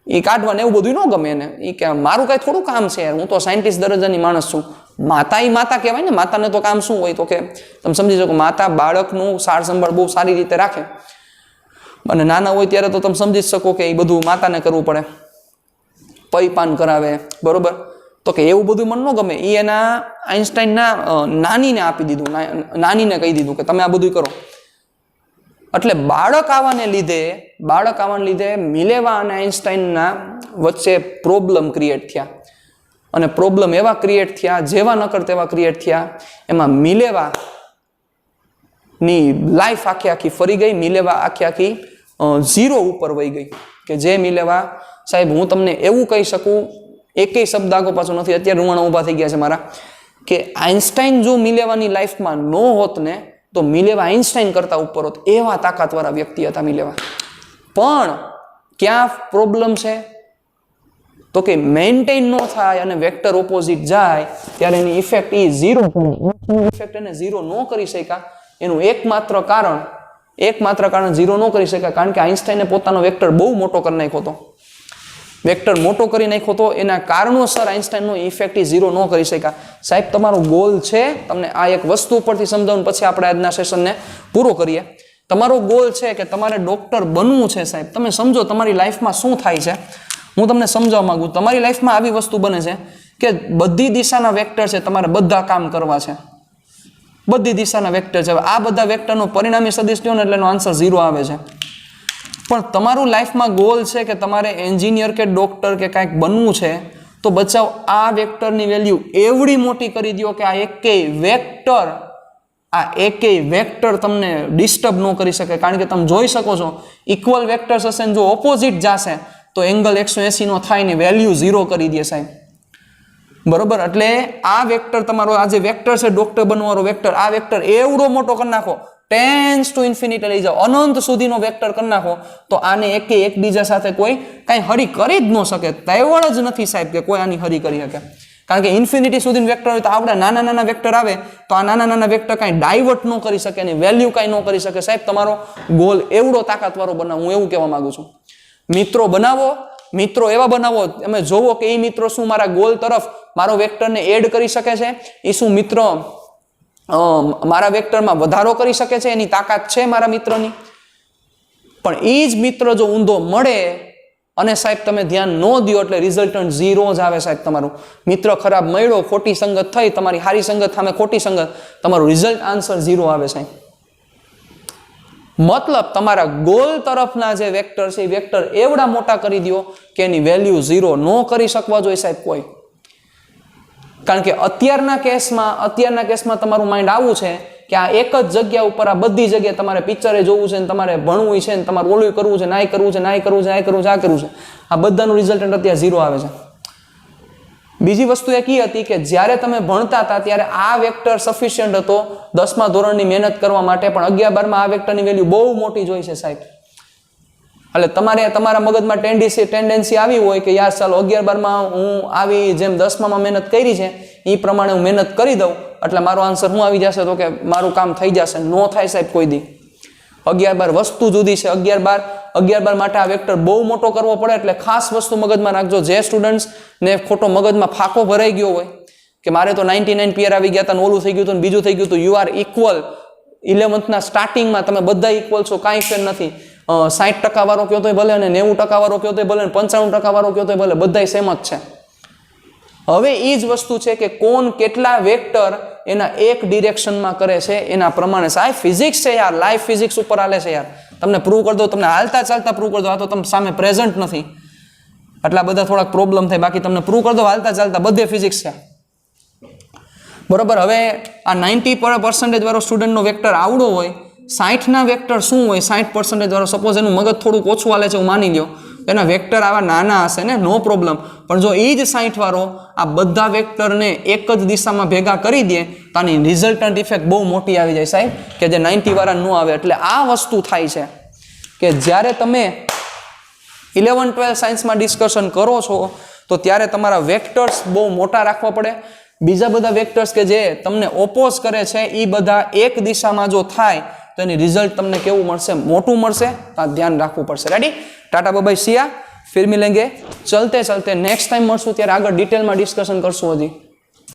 એ કાઢવાને એવું બધું ન ગમે એને. એ કે મારું કાંઈ થોડું કામ છે, હું તો સાયન્ટિસ્ટ દરજ્જાની માણસ છું. માતા કહેવાય ને, માતાને તો કામ શું હોય, તો કે તમે સમજી શકો માતા બાળકનું સાર સંભાળ બહુ સારી રીતે રાખે. અને નાના હોય ત્યારે તો તમે સમજી શકો કે એ બધું માતાને કરવું પડે, પૈપાન કરાવે, બરોબર. તો કે એવું બધું મને ન ગમે. એ એના આઇન્સ્ટાઈનના નાનીને આપી દીધું, નાનીને કહી દીધું કે તમે આ બધું કરો. એટલે બાળક આવવાને લીધે મિલેવા અને આઇન્સ્ટાઈનના વચ્ચે પ્રોબ્લેમ ક્રિએટ થયા. અને પ્રોબ્લેમ એવા ક્રિએટ થયા, જેવા નકર તેવા ક્રિએટ થયા. એમાં મિલેવા ની લાઈફ આખી ફરી ગઈ, મિલેવા આખી 0 ઉપર વહી ગઈ. કે જે મિલેવા સાહેબ હું તમને એવું કહી શકું, એકેય શબ્દ આગો પાછો નથી, અત્યારે રૂવાણા ઊભા થઈ ગયા છે મારા, કે આઇન્સ્ટાઈન જો મિલેવાની લાઈફમાં ન હોત ને તો મિલેવા આઇન્સ્ટાઈન કરતા ઉપર હોત. એવા તાકાતવાળા વ્યક્તિ હતા મિલેવા. પણ ક્યાં પ્રોબ્લેમ છે તો કે મેન્ટેન ન થાય અને વેક્ટર ઓપોઝિટ જાય ત્યારે એની ઇફેક્ટ એ 0 ઇફેક્ટ એને 0 ન કરી શક્યા. એનું એકમાત્ર કારણ 0 ન કરી શક્યા કારણ કે આઇન્સ્ટાઈને પોતાનો વેક્ટર બહુ મોટો કરી નાખ્યો હતો. વેક્ટર મોટો કરી નાખ્યો હતો, એના કારણોસર આઇન્સ્ટાઈનનો ઇફેક્ટ 0 ન કરી શક્યા. સાહેબ તમારો ગોલ છે, તમને આ એક વસ્તુ ઉપરથી સમજાવું પછી આપણે આજના સેશનને પૂરો કરીએ. તમારો ગોલ છે કે તમારે ડોક્ટર બનવું છે. સાહેબ તમે સમજો તમારી લાઈફમાં શું થાય છે, હું તમને સમજાવવા માંગુ. તમારી લાઈફમાં આવી વસ્તુ બને છે કે બધી દિશાના વેક્ટર છે, તમારે બધા કામ કરવા છે, બધી દિશાના વેક્ટર છે. આ બધા વેક્ટરનો પરિણામી સદિશ લ્યો ને એટલે એનો આન્સર 0 આવે છે. પણ તમારું લાઈફમાં ગોલ છે કે તમારે એન્જિનિયર કે ડોક્ટર કે કાંઈક બનવું છે, તો બચાવ આ વેક્ટરની વેલ્યુ એવડી મોટી કરી દો કે આ એકેય વેક્ટર તમને ડિસ્ટર્બ ન કરી શકે. કારણ કે તમે જોઈ શકો છો ઇક્વલ વેક્ટર્સ હશે ને જો ઓપોઝિટ જશે તો એંગલ 180 નો થાય ને વેલ્યુ 0 કરી દે સાહેબ. બરોબર, એટલે આ વેક્ટર તમારો આ જે વેક્ટર છે ડોક્ટર બનવાનો વેક્ટર, આ વેક્ટર એવડો મોટો કરી નાખો, ટેન્સ ટુ ઇન્ફિનિટી લઈ જાઓ, અનંત સુધીનો વેક્ટર કરી નાખો તો આને એકબીજા સાથે કોઈ કાંઈ હરી કરી જ ન શકે. તેવળ જ નથી સાહેબ કે કોઈ આની હરી કરી શકે. કારણ કે ઇન્ફિનિટી સુધીનું વેક્ટર હોય તો આવડા નાના વેક્ટર આવે તો આ નાના વેક્ટર કાંઈ ડાયવર્ટ ન કરી શકે, એની વેલ્યુ કાંઈ ન કરી શકે. સાહેબ તમારો ગોલ એવડો તાકાતવાળો બનાવો, હું એવું કહેવા માંગુ છું. મિત્રો બનાવો, મિત્રો એવા બનાવો તમે જોવો કે એ મિત્રો શું મારા ગોલ તરફ મારો વેક્ટરને એડ કરી શકે છે, એ શું મિત્ર મારા વેક્ટરમાં વધારો કરી શકે છે, એની તાકાત છે મારા મિત્રની. પણ એ જ મિત્ર જો ઊંધો મળે અને સાહેબ તમે ધ્યાન ન દો એટલે રિઝલ્ટન્ટ 0 જ આવે. સાહેબ તમારું મિત્ર ખરાબ મળ્યો, ખોટી સંગત થઈ, તમારી સારી સંગત સામે ખોટી સંગત, તમારું રિઝલ્ટ આન્સર 0 આવે સાહેબ. મતલબ તમારા ગોલ તરફના જે વેક્ટર છે એ વેક્ટર એવડા મોટા કરી દો કે એની વેલ્યુ 0 ન કરી શકવા જોઈએ સાહેબ કોઈ. કારણ કે અત્યારના કેસમાં તમારું માઇન્ડ આવું છે કે આ એક જ જગ્યા ઉપર આ બધી જગ્યાએ તમારે પિક્ચરે જોવું છે ને તમારે ભણવું છે ને તમારે ઓલું કરવું છે, આ કરવું છે, આ બધાનું રિઝલ્ટન્ટ અત્યારે 0 આવે છે. બીજી વસ્તુ એક એ હતી કે જ્યારે તમે ભણતા હતા ત્યારે આ વેક્ટર સફિશિયન્ટ હતો 10મા ધોરણની મહેનત કરવા માટે, પણ 11-12માં આ વેક્ટરની વેલ્યુ બહુ મોટી જોઈ છે સાહેબ. એટલે તમારા મગજમાં ટેન્ડન્સી આવી હોય કે યાર ચાલો 11-12માં હું આવી જેમ 10મામાં મહેનત કરી છે એ પ્રમાણે હું મહેનત કરી દઉં એટલે મારો આન્સર શું આવી જશે, તો કે મારું કામ થઈ જશે. નો થાય સાહેબ કોઈ દી. 11-12 વસ્તુ જુદી છે. 11-12 માટે આ વેક્ટર બહુ મોટો કરવો પડે. એટલે ખાસ વસ્તુ મગજમાં રાખજો. જે સ્ટુડન્ટ્સ ને ખોટો મગજમાં ફાંકો ભરાઈ ગયો હોય કે મારે તો 99 પીઆર આવી ગયા હતા, ઓલું થઈ ગયું હતું, બીજું થઈ ગયું હતું, યુ આર ઇક્વલ. 11થના સ્ટાર્ટિંગમાં તમે બધા ઇક્વલ છો, કાંઈ ફેર નથી. 60% વાળો કયો તોય ભલે અને 90% વાળો કયો તોય ભલે અને 95% વાળો કયો તોય ભલે, બધાય સેમ જ છે. હવે એ જ વસ્તુ છે કે કોણ કેટલા વેક્ટર એના એક ડિરેક્શનમાં કરે છે એના પ્રમાણે. સાહેબ ફિઝિક્સ છે યાર, લાઈફ ફિઝિક્સ ઉપર હાલે છે યાર. તમને પ્રૂવ કરી દો, તમને હાલતા ચાલતા પ્રૂવ કરી દો. આ તો તમે સામે પ્રેઝન્ટ નથી એટલા બધા થોડાક પ્રોબ્લેમ થાય, બાકી તમને પ્રૂવ કરી દો હાલતા ચાલતા બધે ફિઝિક્સ છે. બરોબર, હવે આ 90% વાળો સ્ટુડન્ટનો વેક્ટર આવડો હોય, 60ના વેક્ટર શું હોય, 60% વાળો સપોઝ એનું મગજ થોડુંક ઓછું હાલે છે હું માની લ્યો, એના વેક્ટર આવા નાના હશે ને, નો પ્રોબ્લેમ. પણ જો એ જ 60 વાળો આ બધા વેક્ટરને એક જ દિશામાં ભેગા કરી દે તો આની રિઝલ્ટન્ટ ઇફેક્ટ બહુ મોટી આવી જાય સાહેબ, કે જે 90 વાળા ન આવે. એટલે આ વસ્તુ થાય છે કે જ્યારે તમે 11-12 સાયન્સમાં ડિસ્કશન કરો છો તો ત્યારે તમારા વેક્ટર્સ બહુ મોટા રાખવા પડે. બીજા બધા વેક્ટર્સ કે જે તમને ઓપોઝ કરે છે એ બધા એક દિશામાં જો થાય તો એની રિઝલ્ટ તમને કેવું મળશે, મોટું મળશે. તો ધ્યાન રાખવું પડશે. Ready? Tata by Siya, Phir મિલેંગે ચલતે ચલતે. Next time મળશું ત્યારે આગળ ડિટેલમાં ડિસ્કશન કરશું હજી.